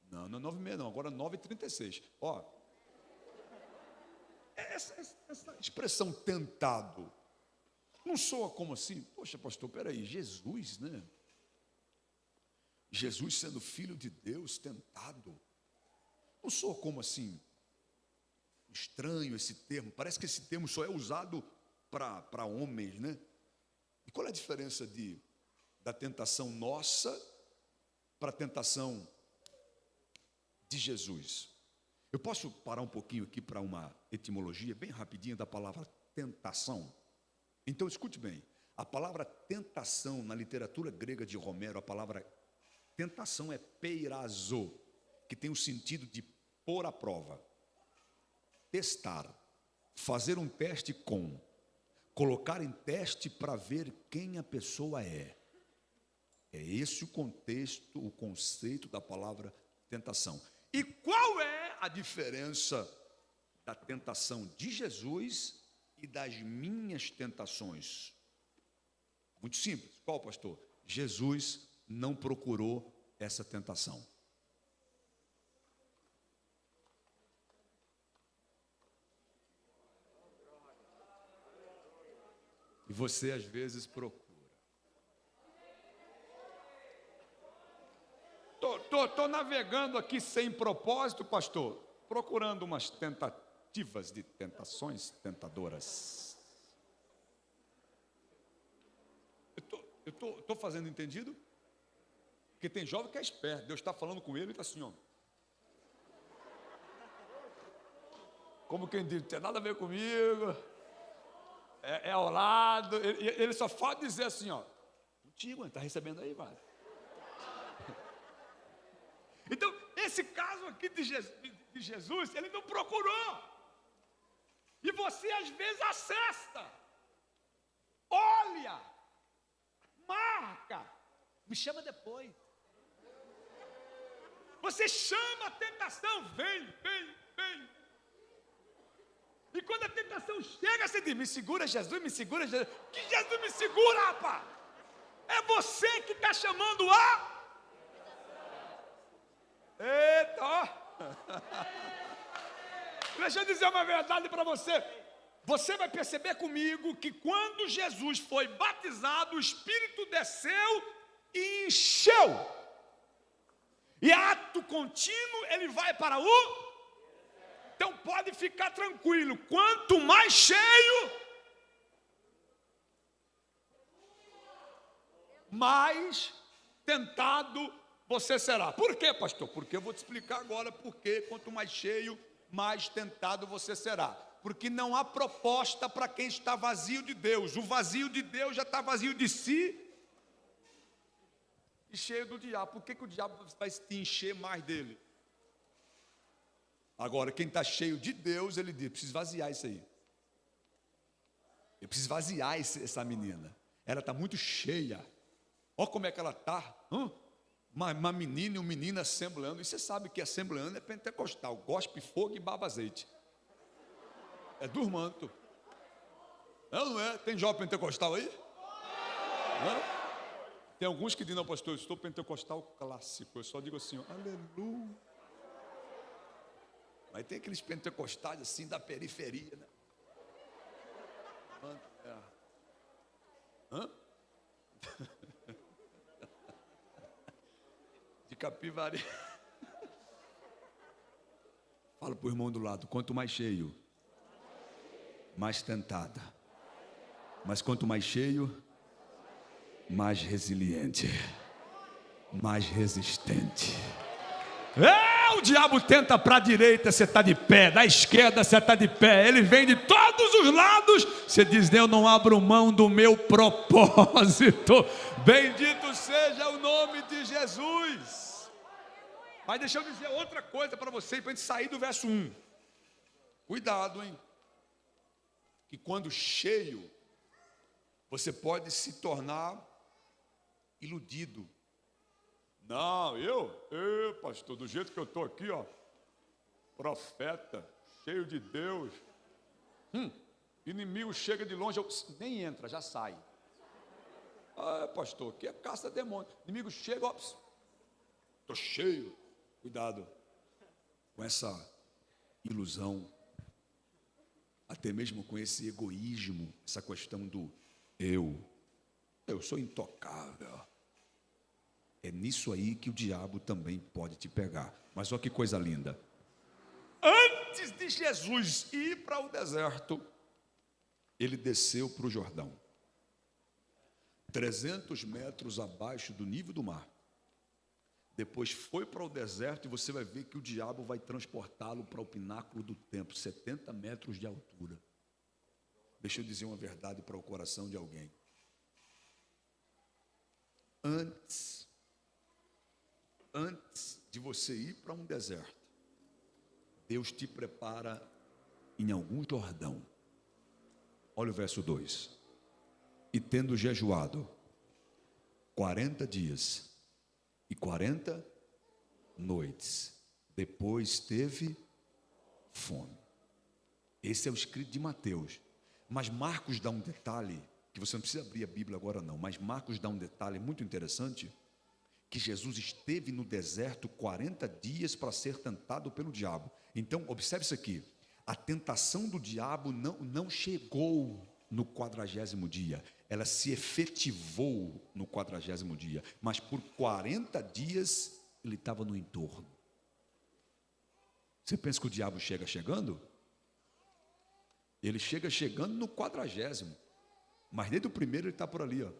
Não é 9h30 não, agora é 9h36. Ó, essa expressão tentado, não soa como assim? Poxa, pastor, peraí, Jesus, né? Jesus sendo filho de Deus, tentado. Não soa como assim? Estranho esse termo, parece que esse termo só é usado para homens, né? E qual é a diferença da tentação nossa para a tentação de Jesus? Eu posso parar um pouquinho aqui para uma etimologia bem rapidinha da palavra tentação? Então escute bem, a palavra tentação na literatura grega de Homero, a palavra tentação é peirazo, que tem o sentido de pôr à prova. Testar, fazer um teste com, colocar em teste para ver quem a pessoa é. É esse o contexto, o conceito da palavra tentação. E qual é a diferença da tentação de Jesus e das minhas tentações? Muito simples. Qual, pastor? Jesus não procurou essa tentação. E você às vezes procura. Tô navegando aqui sem propósito, pastor, procurando umas tentativas de tentações tentadoras. Eu tô fazendo entendido? Porque tem jovem que é esperto, Deus está falando com ele e está assim, ó. Como quem diz, não tem nada a ver comigo, é ao lado, ele só falta dizer assim, ó, contigo, está recebendo aí, vai. Então, esse caso aqui de Jesus, ele não procurou. E você às vezes acessa, olha, marca, me chama depois. Você chama a tentação, vem. E quando a tentação chega, você diz, me segura Jesus, me segura Jesus. Que Jesus me segura, rapaz? É você que está chamando a... Eita, ó. Deixa eu dizer uma verdade para você. Você vai perceber comigo que quando Jesus foi batizado, o Espírito desceu e encheu. E ato contínuo, ele vai para o... Então pode ficar tranquilo, quanto mais cheio, mais tentado você será. Por quê, pastor? Porque eu vou te explicar agora porque quanto mais cheio, mais tentado você será. Porque não há proposta para quem está vazio de Deus. O vazio de Deus já está vazio de si e cheio do diabo. Por que o diabo vai te encher mais dele? Agora, quem está cheio de Deus, ele diz, preciso esvaziar isso aí. Eu preciso esvaziar essa menina. Ela está muito cheia. Olha como é que ela está. Uma menina e um menino assembleando. E você sabe que assembleando é pentecostal. Gospe fogo e baba azeite. É dos mantos. Não é? Tem jovem pentecostal aí? Tem alguns que dizem, não, pastor, eu estou pentecostal clássico. Eu só digo assim, aleluia. Mas tem aqueles pentecostais assim da periferia, né? De Capivari. Fala para o irmão do lado, quanto mais cheio, mais tentada. Mas quanto mais cheio, mais resiliente, mais resistente. O diabo tenta para a direita, você está de pé, da esquerda você está de pé, ele vem de todos os lados, você diz, eu não abro mão do meu propósito, bendito seja o nome de Jesus. Mas deixa eu dizer outra coisa para você, para a gente sair do verso 1, cuidado, hein, que quando cheio, você pode se tornar iludido. Não, pastor, do jeito que eu estou aqui, ó, profeta, cheio de Deus, inimigo chega de longe, nem entra, já sai. Pastor, que é caça demônio. Inimigo chega, ó, estou cheio. Cuidado com essa ilusão, até mesmo com esse egoísmo, essa questão do eu sou intocável. É nisso aí que o diabo também pode te pegar. Mas olha que coisa linda. Antes de Jesus ir para o deserto, ele desceu para o Jordão. 300 metros abaixo do nível do mar. Depois foi para o deserto e você vai ver que o diabo vai transportá-lo para o pináculo do templo, 70 metros de altura. Deixa eu dizer uma verdade para o coração de alguém. Antes de você ir para um deserto, Deus te prepara em algum Jordão. Olha o verso 2. E tendo jejuado 40 dias e 40 noites, depois teve fome. Esse é o escrito de Mateus. Mas Marcos dá um detalhe, que você não precisa abrir a Bíblia agora não, mas Marcos dá um detalhe muito interessante, que Jesus esteve no deserto 40 dias para ser tentado pelo diabo. Então, observe isso aqui, a tentação do diabo não chegou no 40º dia, ela se efetivou no 40º dia, mas por 40 dias ele estava no entorno. Você pensa que o diabo chega chegando? Ele chega chegando no 40º, mas desde o primeiro ele está por ali, ó.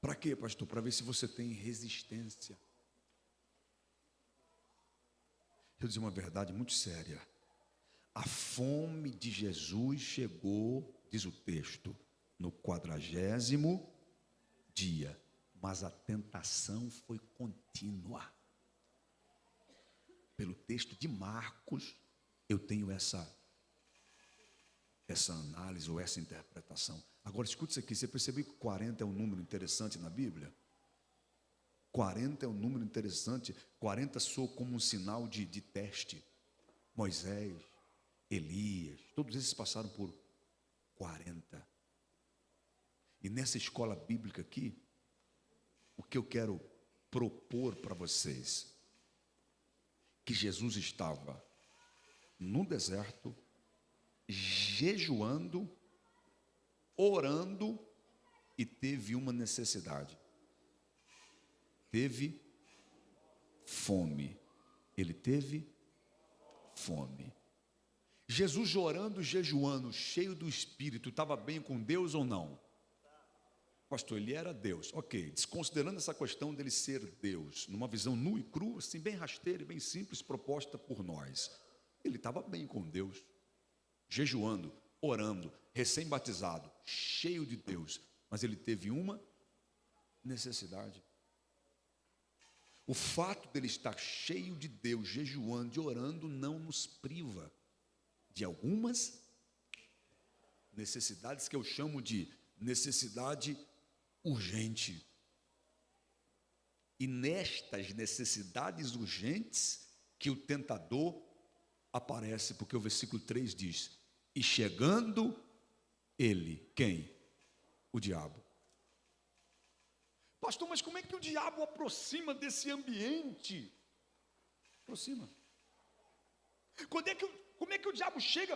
Para quê, pastor? Para ver se você tem resistência. Eu dizer uma verdade muito séria. A fome de Jesus chegou, diz o texto, no 40º dia, mas a tentação foi contínua. Pelo texto de Marcos, eu tenho essa análise ou essa interpretação. Agora, escute isso aqui, você percebeu que 40 é um número interessante na Bíblia? 40 é um número interessante, 40 soa como um sinal de teste. Moisés, Elias, todos esses passaram por 40. E nessa escola bíblica aqui, o que eu quero propor para vocês, que Jesus estava no deserto, jejuando, orando e teve uma necessidade. Teve fome. Ele teve fome. Jesus orando, jejuando, cheio do Espírito, estava bem com Deus ou não? Pastor, ele era Deus. Ok, desconsiderando essa questão dele ser Deus, numa visão nua e crua, assim, bem rasteira e bem simples, proposta por nós. Ele estava bem com Deus, jejuando, orando, recém-batizado, cheio de Deus, mas ele teve uma necessidade. O fato dele estar cheio de Deus, jejuando e orando, não nos priva de algumas necessidades que eu chamo de necessidade urgente. E nestas necessidades urgentes que o tentador aparece, porque o versículo 3 diz: e chegando ele, quem? O diabo. Pastor, mas como é que o diabo aproxima desse ambiente? Aproxima. Como é que o diabo chega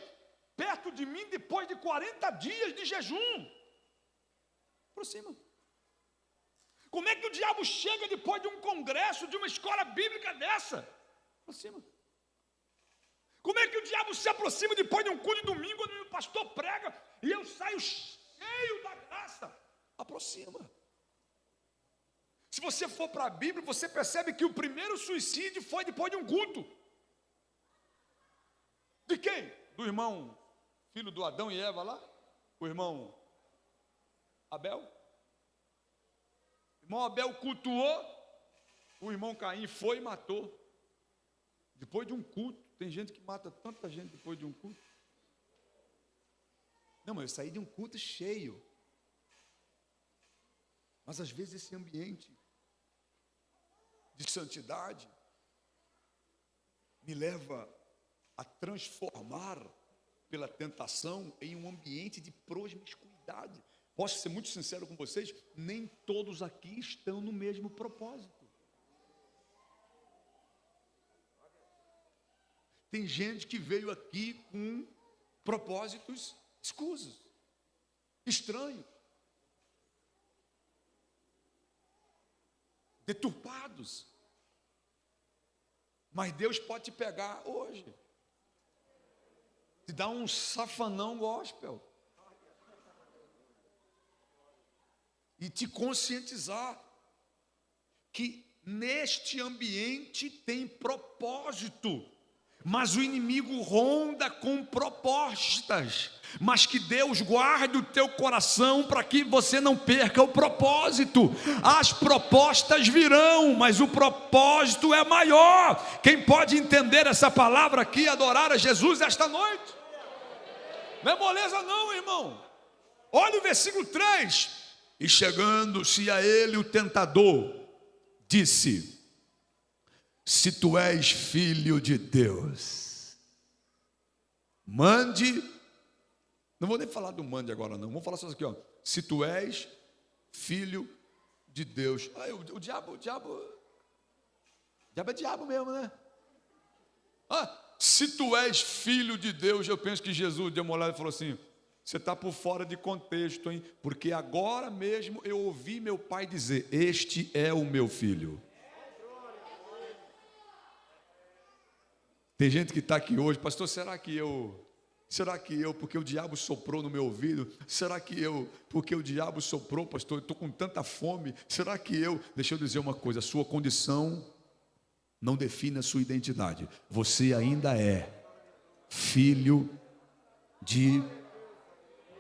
perto de mim depois de 40 dias de jejum? Aproxima. Como é que o diabo chega depois de um congresso, de uma escola bíblica dessa? Aproxima. Como é que o diabo se aproxima depois de um culto de domingo, onde o pastor prega e eu saio cheio da graça? Aproxima. Se você for para a Bíblia, você percebe que o primeiro suicídio foi depois de um culto. De quem? Do irmão, filho do Adão e Eva lá? O irmão Abel? O irmão Abel cultuou, o irmão Caim foi e matou. Depois de um culto. Tem gente que mata tanta gente depois de um culto. Não, mas eu saí de um culto cheio. Mas às vezes esse ambiente de santidade me leva a transformar pela tentação em um ambiente de promiscuidade. Posso ser muito sincero com vocês, nem todos aqui estão no mesmo propósito. Tem gente que veio aqui com propósitos escusos, estranhos, deturpados. Mas Deus pode te pegar hoje, te dar um safanão gospel e te conscientizar que neste ambiente tem propósito. Mas o inimigo ronda com propostas, mas que Deus guarde o teu coração para que você não perca o propósito. As propostas virão, mas o propósito é maior. Quem pode entender essa palavra aqui e adorar a Jesus esta noite? Não é moleza não, irmão. Olha o versículo 3. E chegando-se a ele o tentador, disse: se tu és filho de Deus, mande. Não vou nem falar do mande agora não, vamos falar só aqui, ó. Se tu és filho de Deus. O diabo é diabo mesmo, né? Se tu és filho de Deus, eu penso que Jesus deu uma olhada e falou assim: Você está por fora de contexto, hein? Porque agora mesmo eu ouvi meu pai dizer: este é o meu filho. Tem gente que está aqui hoje, pastor, será que eu, porque o diabo soprou no meu ouvido? Será que eu, porque o diabo soprou, pastor, eu estou com tanta fome? Será que eu, deixa eu dizer uma coisa, a sua condição não define a sua identidade. Você ainda é filho de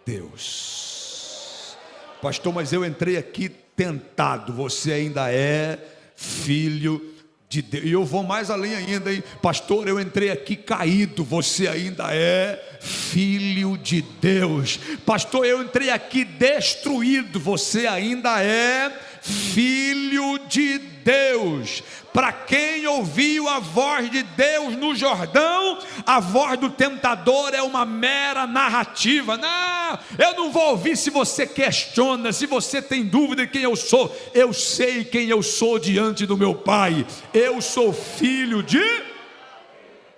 Deus. Pastor, mas eu entrei aqui tentado. Você ainda é filho de Deus. E eu vou mais além ainda, hein? Pastor, eu entrei aqui caído. Você ainda é filho de Deus. Pastor, eu entrei aqui destruído. Você ainda é filho de Deus. Para quem ouviu a voz de Deus no Jordão, a voz do tentador é uma mera narrativa. Não, eu não vou ouvir se você questiona, se você tem dúvida de quem eu sou. Eu sei quem eu sou diante do meu Pai. Eu sou filho de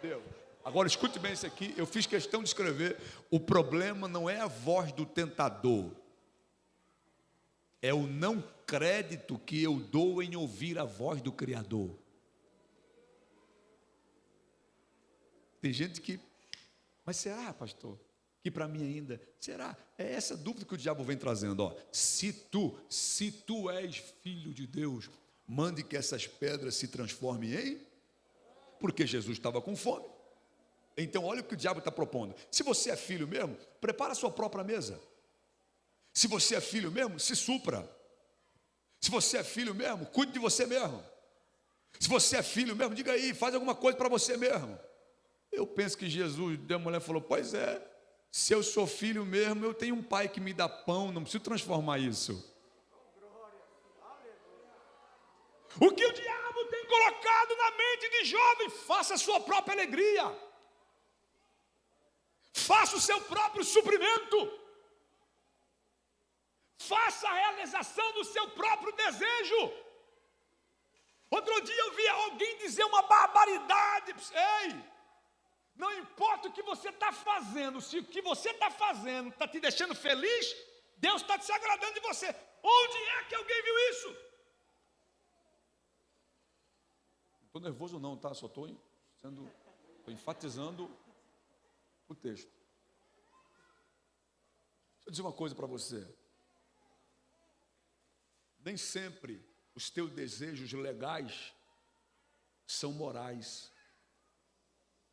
Deus. Agora escute bem isso aqui, eu fiz questão de escrever. O problema não é a voz do tentador, é o não crédito que eu dou em ouvir a voz do Criador. Tem gente que, mas será, pastor, que para mim ainda, será? É essa dúvida que o diabo vem trazendo, ó. Se tu és filho de Deus, mande que essas pedras se transformem em, porque Jesus estava com fome. Então olha o que o diabo está propondo. Se você é filho mesmo, prepara a sua própria mesa. Se você é filho mesmo, se supra. Se você é filho mesmo, cuide de você mesmo. Se você é filho mesmo, diga aí, faz alguma coisa para você mesmo. Eu penso que Jesus, a mulher falou, pois é, se eu sou filho mesmo, eu tenho um pai que me dá pão, não preciso transformar isso. O que o diabo tem colocado na mente de jovem, faça a sua própria alegria. Faça o seu próprio suprimento. Faça a realização do seu próprio desejo. Outro dia eu vi alguém dizer uma barbaridade. Ei, não importa o que você está fazendo, se o que você está fazendo está te deixando feliz, Deus está se agradando de você. Onde é que alguém viu isso? Não estou nervoso não, tá? Só estou enfatizando o texto. Deixa eu dizer uma coisa para você. Nem sempre os teus desejos legais são morais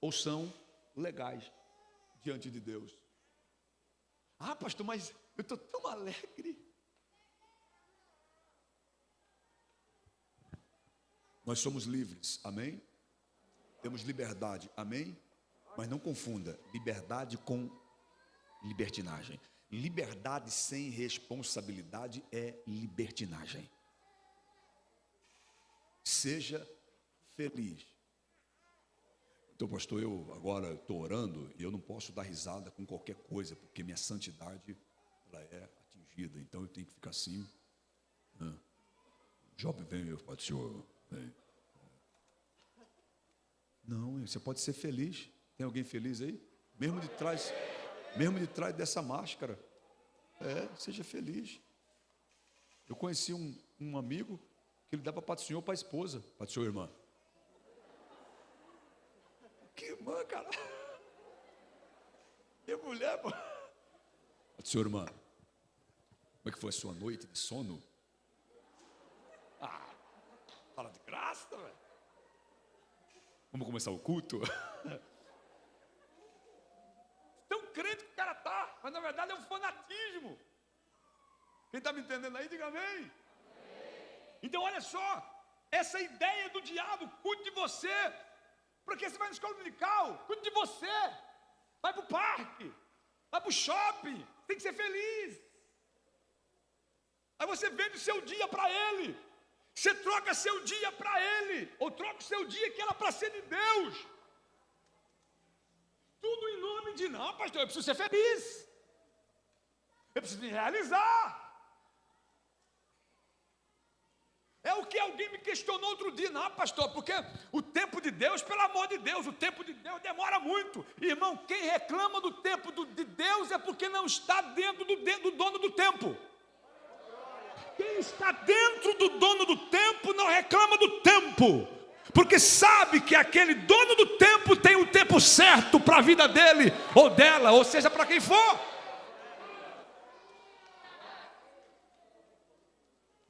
ou são legais diante de Deus. Ah, pastor, mas eu estou tão alegre. Nós somos livres, amém? Temos liberdade, amém? Mas não confunda liberdade com libertinagem. Liberdade sem responsabilidade é libertinagem. Seja feliz. Então, pastor, eu agora estou orando e eu não posso dar risada com qualquer coisa, porque minha santidade ela é atingida. Então eu tenho que ficar assim. Job, vem, meu pai do Senhor. Vem. Não, você pode ser feliz. Tem alguém feliz aí? Mesmo de trás dessa máscara. Seja feliz. Eu conheci um amigo que ele dava para o senhor, para a esposa. Para o senhor, irmã. Que irmã, cara. Que mulher, pô. Para o senhor, irmã. Como é que foi a sua noite de sono? Fala de graça, velho. Vamos começar o culto? Tão crente que o cara tá, mas na verdade é um fanatismo. Quem está me entendendo aí, diga amém. Então olha só, essa ideia do diabo, cuide de você, porque você vai na escola dominical, cuide de você, vai para o parque, vai para o shopping, tem que ser feliz. Aí você vende o seu dia para ele, você troca seu dia para ele, ou troca o seu dia que era para ser de Deus. Tudo em nome de, não, pastor, eu preciso ser feliz, eu preciso me realizar. É o que alguém me questionou outro dia, não, pastor, porque o tempo de Deus, pelo amor de Deus, o tempo de Deus demora muito. Irmão, quem reclama do tempo de Deus é porque não está dentro do dono do tempo. Quem está dentro do dono do tempo não reclama do tempo, porque sabe que aquele dono do tempo tem o tempo certo para a vida dele ou dela, ou seja, para quem for.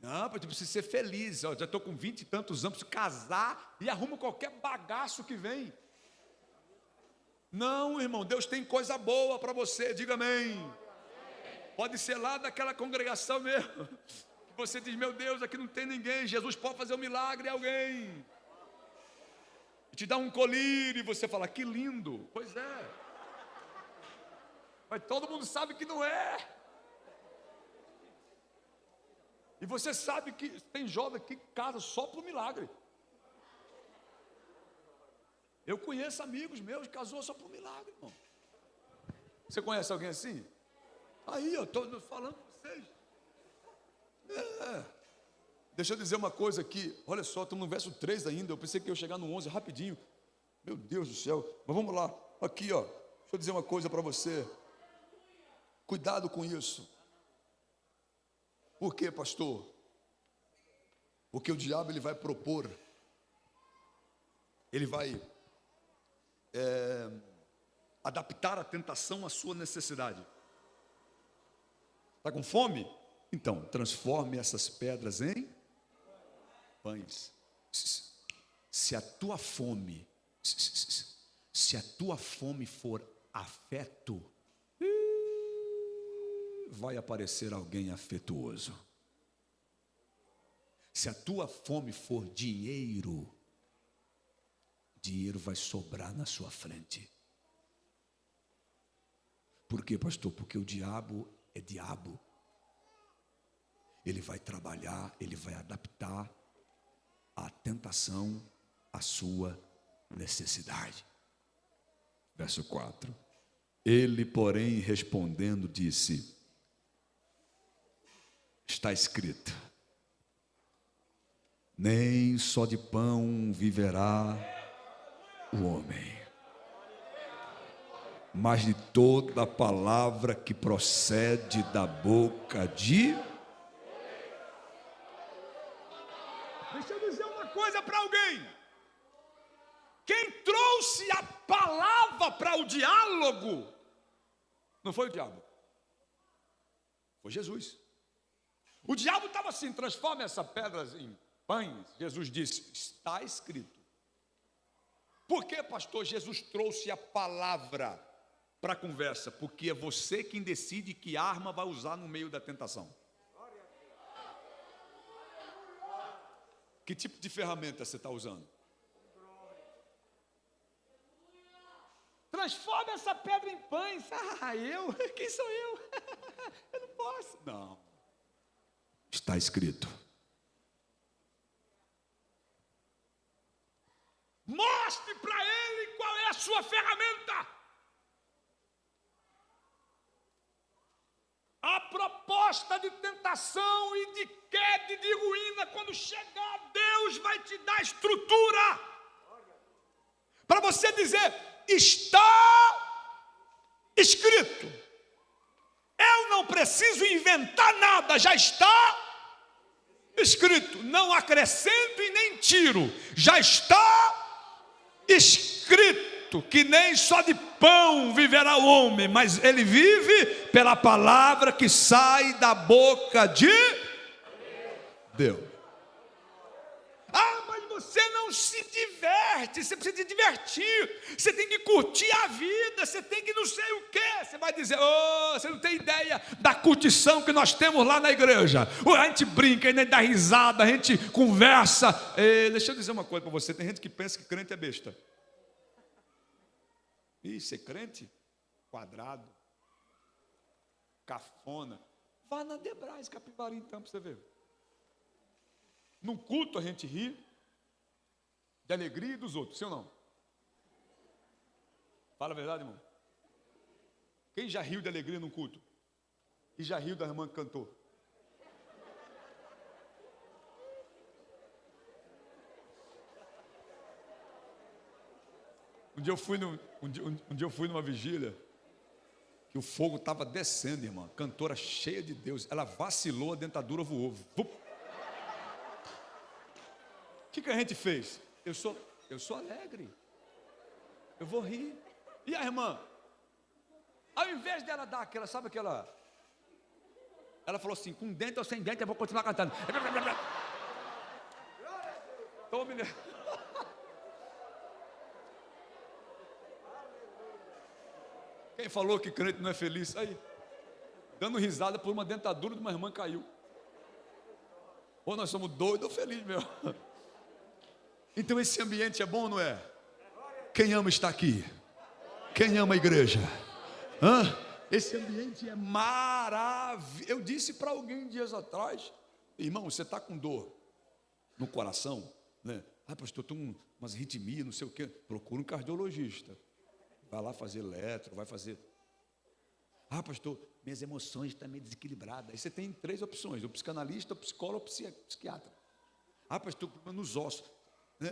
Não, eu preciso ser feliz, já estou com 20 e tantos anos, preciso casar e arrumo qualquer bagaço que vem. Não, irmão, Deus tem coisa boa para você, diga amém. Pode ser lá daquela congregação mesmo, que você diz, meu Deus, aqui não tem ninguém, Jesus pode fazer um milagre em alguém. E te dá um colírio e você fala, que lindo, pois é. Mas todo mundo sabe que não é. E você sabe que tem jovem que casa só por milagre. Eu conheço amigos meus que casou só por milagre, irmão. Você conhece alguém assim? Aí, eu estou falando com vocês. Deixa eu dizer uma coisa aqui. Olha só, estamos no verso 3 ainda. Eu pensei que eu ia chegar no 11 rapidinho. Meu Deus do céu. Mas vamos lá. Aqui, ó. Deixa eu dizer uma coisa para você. Cuidado com isso. Por quê, pastor? Porque o diabo ele vai propor, ele vai adaptar a tentação à sua necessidade. Está com fome? Então, transforme essas pedras em pães. Se a tua fome for afeto, vai aparecer alguém afetuoso. Se a tua fome for dinheiro, dinheiro vai sobrar na sua frente. Por quê, pastor? Porque o diabo é diabo. Ele vai trabalhar, ele vai adaptar a tentação à sua necessidade. Verso 4. Ele, porém, respondendo, disse: está escrito, nem só de pão viverá o homem, mas de toda a palavra que procede da boca de... Deixa eu dizer uma coisa para alguém. Quem trouxe a palavra para o diálogo não foi o diabo, foi Jesus. O diabo estava assim, transforma essas pedras em pães. Jesus disse, está escrito. Por que, pastor, Jesus trouxe a palavra para a conversa? Porque é você quem decide que arma vai usar no meio da tentação. Que tipo de ferramenta você está usando? Transforma essa pedra em pães. Ah, eu? Quem sou eu? Eu não posso. Não. Está escrito. Mostre para ele qual é a sua ferramenta. A proposta de tentação e de queda e de ruína, quando chegar, Deus vai te dar estrutura para você dizer, está escrito. Eu não preciso inventar nada, já está escrito. Não acrescento e nem tiro, já está escrito que nem só de pão viverá o homem, mas ele vive pela palavra que sai da boca de Deus. Ah, mas você não se diverte, você precisa se divertir, você tem que curtir a vida, você tem que não sei o quê. Você vai dizer, oh, você não tem ideia da curtição que nós temos lá na igreja. A gente brinca, a gente dá risada, a gente conversa. Deixa eu dizer uma coisa para você, tem gente que pensa que crente é besta. Ih, ser crente? Quadrado, cafona. Vá na Debrais, Capivari, então, para você ver. Num culto a gente ri de alegria dos outros, sim ou não? Fala a verdade, irmão. Quem já riu de alegria num culto? E já riu da irmã que cantou? Um dia eu fui numa vigília, que o fogo estava descendo, irmã. Cantora cheia de Deus. Ela vacilou, a dentadura voou. Vup. O que a gente fez? Eu sou alegre. Eu vou rir. E a irmã, ao invés dela dar aquela, sabe aquela... Ela falou assim, com dente ou sem dente, eu vou continuar cantando. Tome, né? Quem falou que crente não é feliz? Aí, dando risada por uma dentadura de uma irmã caiu. Ou nós somos doidos ou felizes mesmo. Então esse ambiente é bom, não é? Quem ama está aqui. Quem ama a igreja? Hã? Esse ambiente é maravilhoso. Eu disse para alguém dias atrás, irmão, você está com dor no coração, né? Ah, pastor, estou com umas arritmias, não sei o quê. Procura um cardiologista. Vai lá fazer eletro, vai fazer... Ah, pastor, minhas emoções estão meio desequilibradas. Aí você tem 3 opções, o psicanalista, o psicólogo, o psiquiatra. Ah, pastor, problema nos ossos.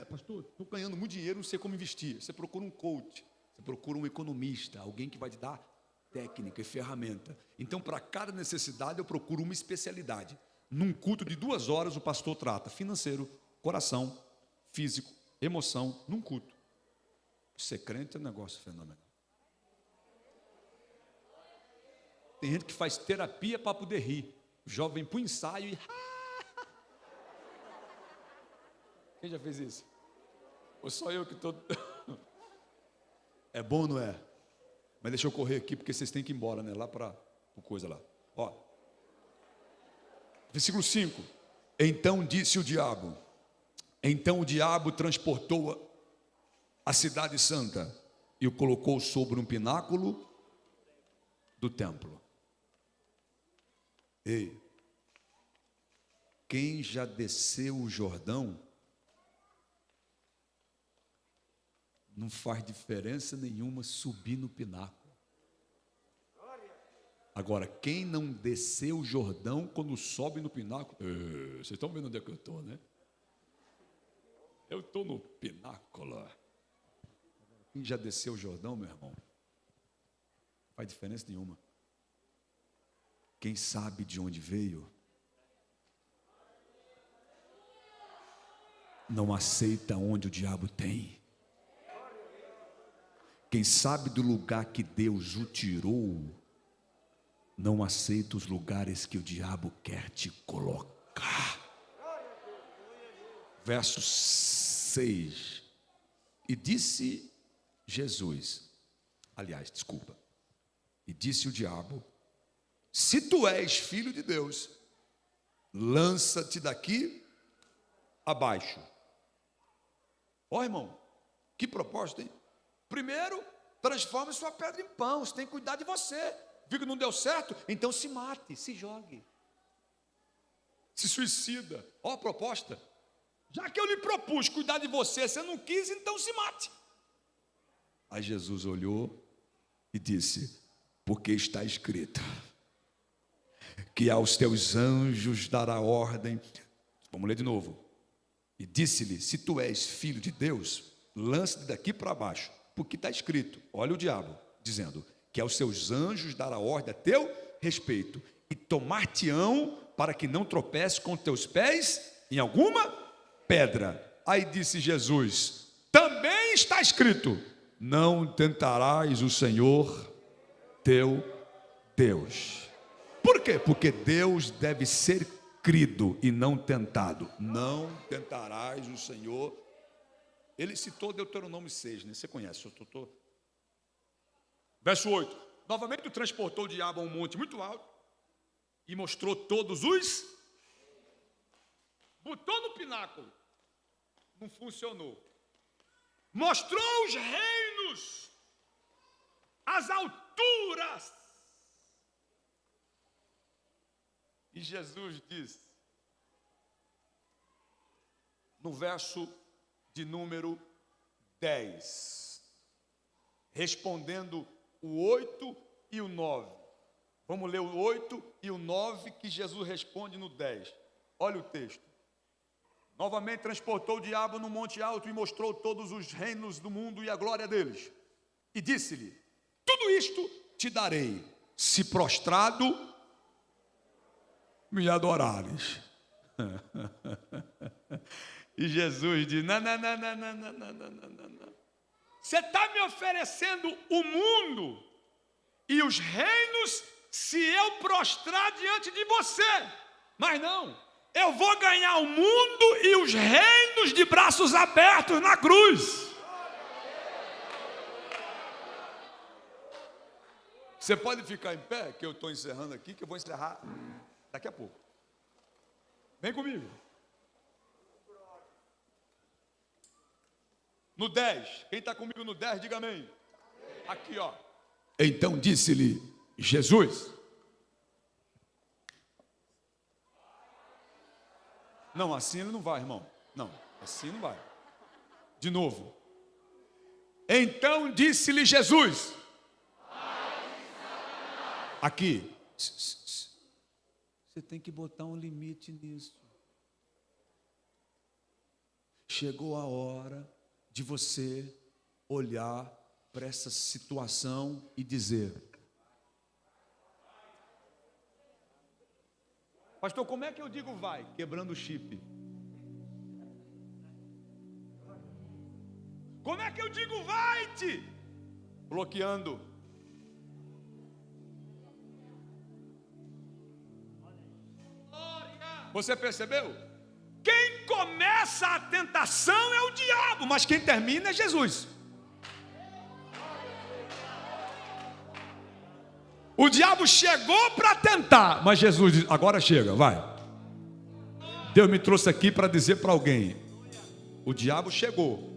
Pastor, estou ganhando muito dinheiro, não sei como investir. Você procura um coach, você procura um economista, alguém que vai te dar técnica e ferramenta. Então, para cada necessidade, eu procuro uma especialidade. Num culto de 2 horas, o pastor trata financeiro, coração, físico, emoção, num culto. Ser crente é um negócio fenomenal. Tem gente que faz terapia para poder rir. O jovem para o ensaio e... Quem já fez isso? Ou só eu que estou... É bom, não é? Mas deixa eu correr aqui, porque vocês têm que ir embora, né? Lá para a coisa lá. Ó. Versículo 5. Então disse o diabo. Então o diabo transportou a cidade santa e o colocou sobre um pináculo do templo. Ei, quem já desceu o Jordão, não faz diferença nenhuma subir no pináculo. Agora, quem não desceu o Jordão, quando sobe no pináculo, vocês estão vendo onde é que eu estou, né? Eu estou no pináculo. Quem já desceu o Jordão, meu irmão, não faz diferença nenhuma. Quem sabe de onde veio, não aceita onde o diabo tem. Quem sabe do lugar que Deus o tirou, não aceita os lugares que o diabo quer te colocar. Verso 6. E disse Jesus, aliás, desculpa, e disse o diabo, se tu és filho de Deus, lança-te daqui abaixo. Ó, irmão, que proposta, hein? Primeiro, transforme sua pedra em pão, você tem que cuidar de você. Viu que não deu certo? Então se mate, se jogue, se suicida. Ó a proposta. Já que eu lhe propus cuidar de você, você não quis, então se mate. Aí Jesus olhou e disse, porque está escrito, que aos teus anjos dará ordem. Vamos ler de novo. E disse-lhe, se tu és filho de Deus, lance-te daqui para baixo, porque está escrito, olha o diabo, dizendo, que aos seus anjos dará ordem a teu respeito, e tomar-te-ão para que não tropece com teus pés em alguma pedra. Aí disse Jesus, também está escrito, não tentarás o Senhor teu Deus. Por quê? Porque Deus deve ser crido e não tentado. Não tentarás o Senhor. Ele citou Deuteronômio 6, né? Você conhece. Verso 8. Novamente o transportou o diabo a um monte muito alto e mostrou todos os... Botou no pináculo. Não funcionou. Mostrou os reinos, as alturas. E Jesus diz, no verso de número 10, respondendo o 8 e o 9. Vamos ler o 8 e o 9 que Jesus responde no 10. Olha o texto. Novamente transportou o diabo no monte alto e mostrou todos os reinos do mundo e a glória deles. E disse-lhe: tudo isto te darei, se prostrado me adorares. E Jesus diz: não. Você está me oferecendo o mundo e os reinos se eu prostrar diante de você. Mas não, eu vou ganhar o mundo e os reinos de braços abertos na cruz. Você pode ficar em pé, que eu estou encerrando aqui, que eu vou encerrar daqui a pouco. Vem comigo. No 10, quem está comigo no 10, diga amém. Aqui, ó. Então disse-lhe Jesus: não, assim ele não vai, irmão. Não, assim não vai. De novo. Então disse-lhe Jesus. Aqui. Você tem que botar um limite nisso. Chegou a hora de você olhar para essa situação e dizer: pastor, como é que eu digo vai? Quebrando o chip. Como é que eu digo vai-te? Bloqueando. Você percebeu? Quem começa a tentação é o diabo, mas quem termina é Jesus. O diabo chegou para tentar, mas Jesus diz: agora chega, vai. Deus me trouxe aqui para dizer para alguém: o diabo chegou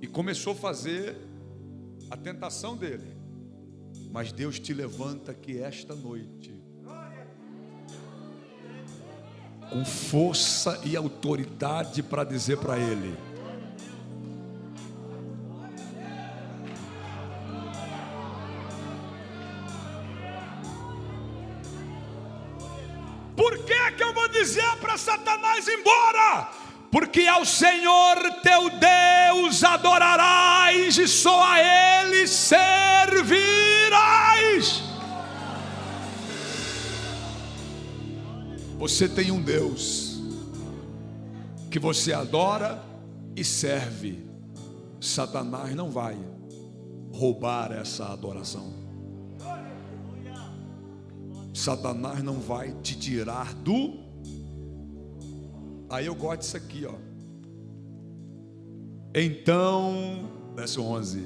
e começou a fazer a tentação dele, mas Deus te levanta aqui esta noite com força e autoridade para dizer para ele: por que eu vou dizer para Satanás ir embora? Porque ao Senhor teu Deus adorarás e só a Ele servirás. Você tem um Deus que você adora e serve. Satanás não vai roubar essa adoração. Satanás não vai te tirar do... Aí eu gosto disso aqui, ó. Então, verso 11: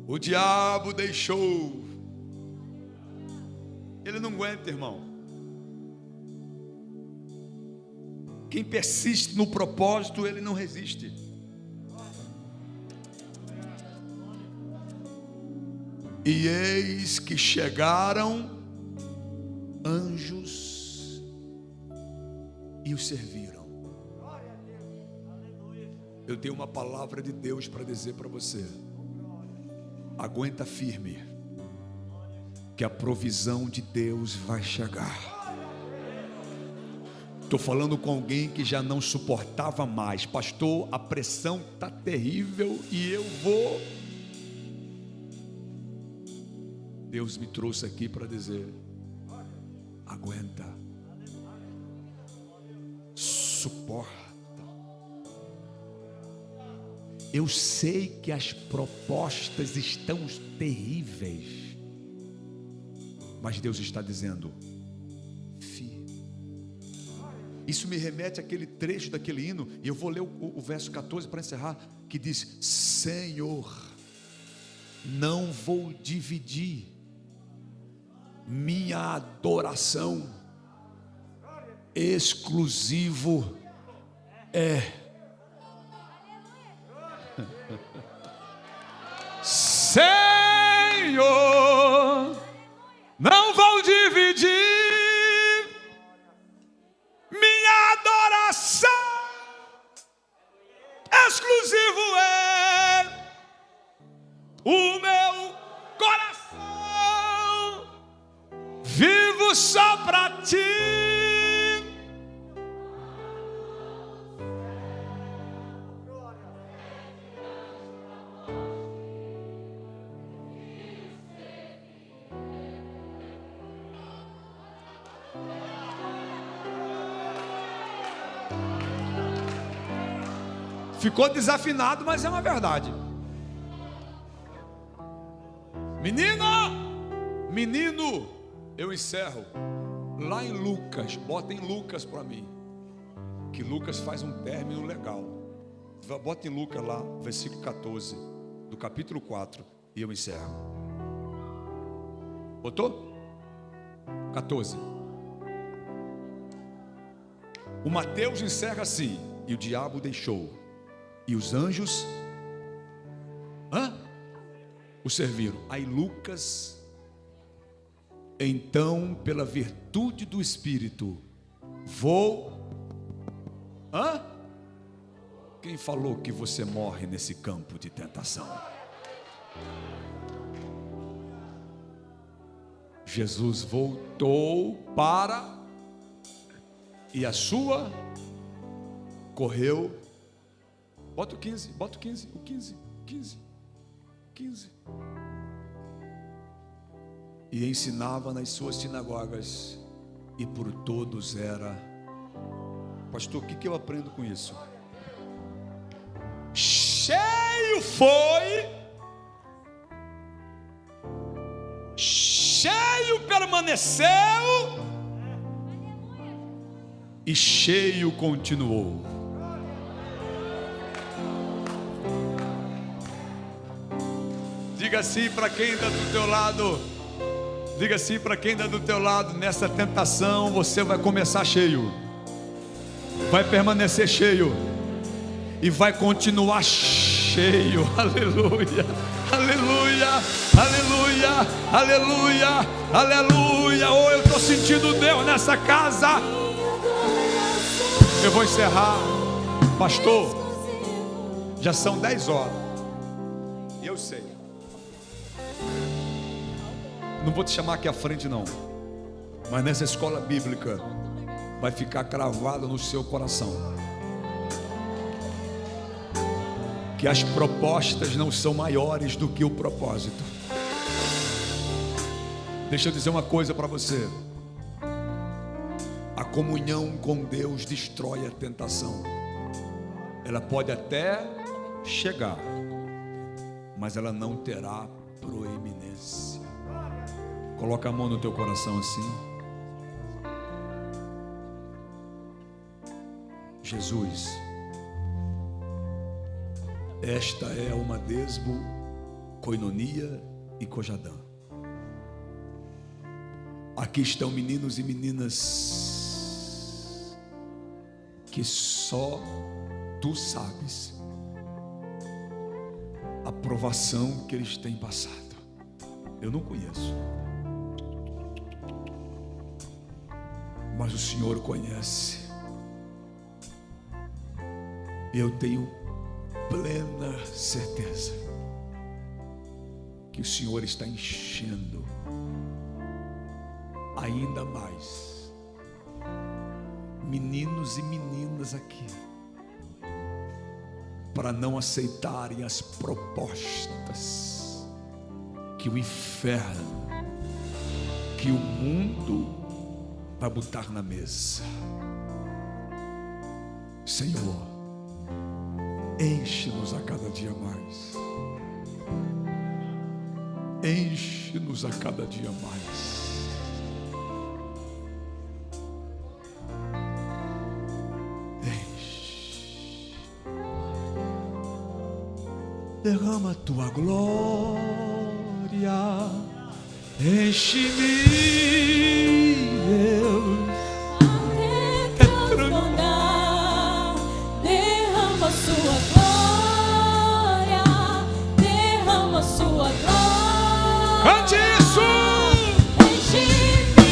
o diabo deixou. Ele não aguenta, irmão. Quem persiste no propósito, ele não resiste. E eis que chegaram anjos e os serviram. Eu tenho uma palavra de Deus para dizer para você: aguenta firme, que a provisão de Deus vai chegar. Estou falando com alguém que já não suportava mais. Pastor, a pressão está terrível e eu vou... Deus me trouxe aqui para dizer: aguenta, suporta. Eu sei que as propostas estão terríveis, mas Deus está dizendo: isso me remete àquele trecho daquele hino, e eu vou ler o verso 14 para encerrar, que diz: Senhor, não vou dividir minha adoração, exclusivo é Senhor, não vou dividir minha adoração, exclusivo é o meu coração, vivo só para ti, Ficou desafinado, mas é uma verdade. Menina, menino, eu encerro lá em Lucas. Bota em Lucas para mim, que Lucas faz um término legal. Bota em Lucas lá, versículo 14 do capítulo 4, e eu encerro. Botou? 14. O Mateus encerra assim: e o diabo deixou, e os anjos o serviram. Aí Lucas, então, pela virtude do Espírito, quem falou que você morre nesse campo de tentação? Jesus voltou para, e a sua correu. Bota o 15, bota o 15, o 15. E ensinava nas suas sinagogas, e por todos era. Pastor, o que eu aprendo com isso? Cheio foi, cheio permaneceu, e cheio continuou. Diga assim para quem está do teu lado. Diga assim para quem está do teu lado: nessa tentação você vai começar cheio, vai permanecer cheio e vai continuar cheio. Aleluia, aleluia, aleluia, aleluia, aleluia. Oh, eu estou sentindo Deus nessa casa. Eu vou encerrar, pastor. Já são 10 horas. Eu sei. Não vou te chamar aqui à frente não, mas nessa escola bíblica vai ficar cravado no seu coração que as propostas não são maiores do que o propósito. Deixa eu dizer uma coisa para você: a comunhão com Deus destrói a tentação. Ela pode até chegar, mas ela não terá proeminência. Coloca a mão no teu coração assim. Jesus, esta é uma desbo, coinonia e cojadã. Aqui estão meninos e meninas que só tu sabes a provação que eles têm passado. Eu não conheço, mas o Senhor conhece. Eu tenho plena certeza que o Senhor está enchendo ainda mais meninos e meninas aqui, para não aceitarem as propostas que o inferno, que o mundo vai botar na mesa. Senhor, enche-nos a cada dia mais. Enche-nos a cada dia mais. Enche. Derrama a tua glória. Enche-me, Deus. Derrama a sua glória. Derrama a sua glória. Cante isso! Enche-me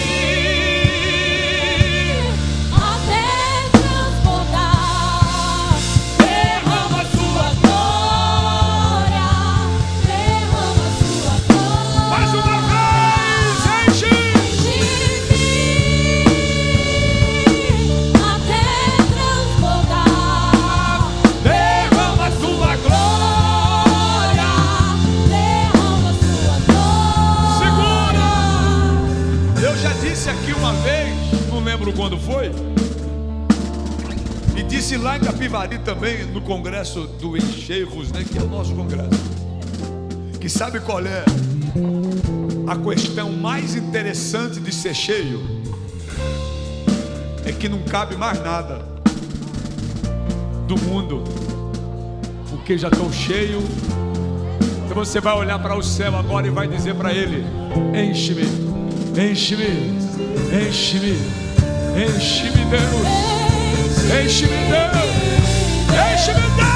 até transbordar. Derrama a sua glória. Derrama a sua glória. Mais uma vez, enche! Enche-me E disse lá em Capivari também, no congresso do Encheiros, né, que é o nosso congresso, que sabe qual é a questão mais interessante de ser cheio? É que não cabe mais nada do mundo, porque já estou cheio. Então você vai olhar para o céu agora e vai dizer para ele: enche-me, enche-me, enche-me, enche-me, Deus, enche-me, Deus, enche-me, Deus.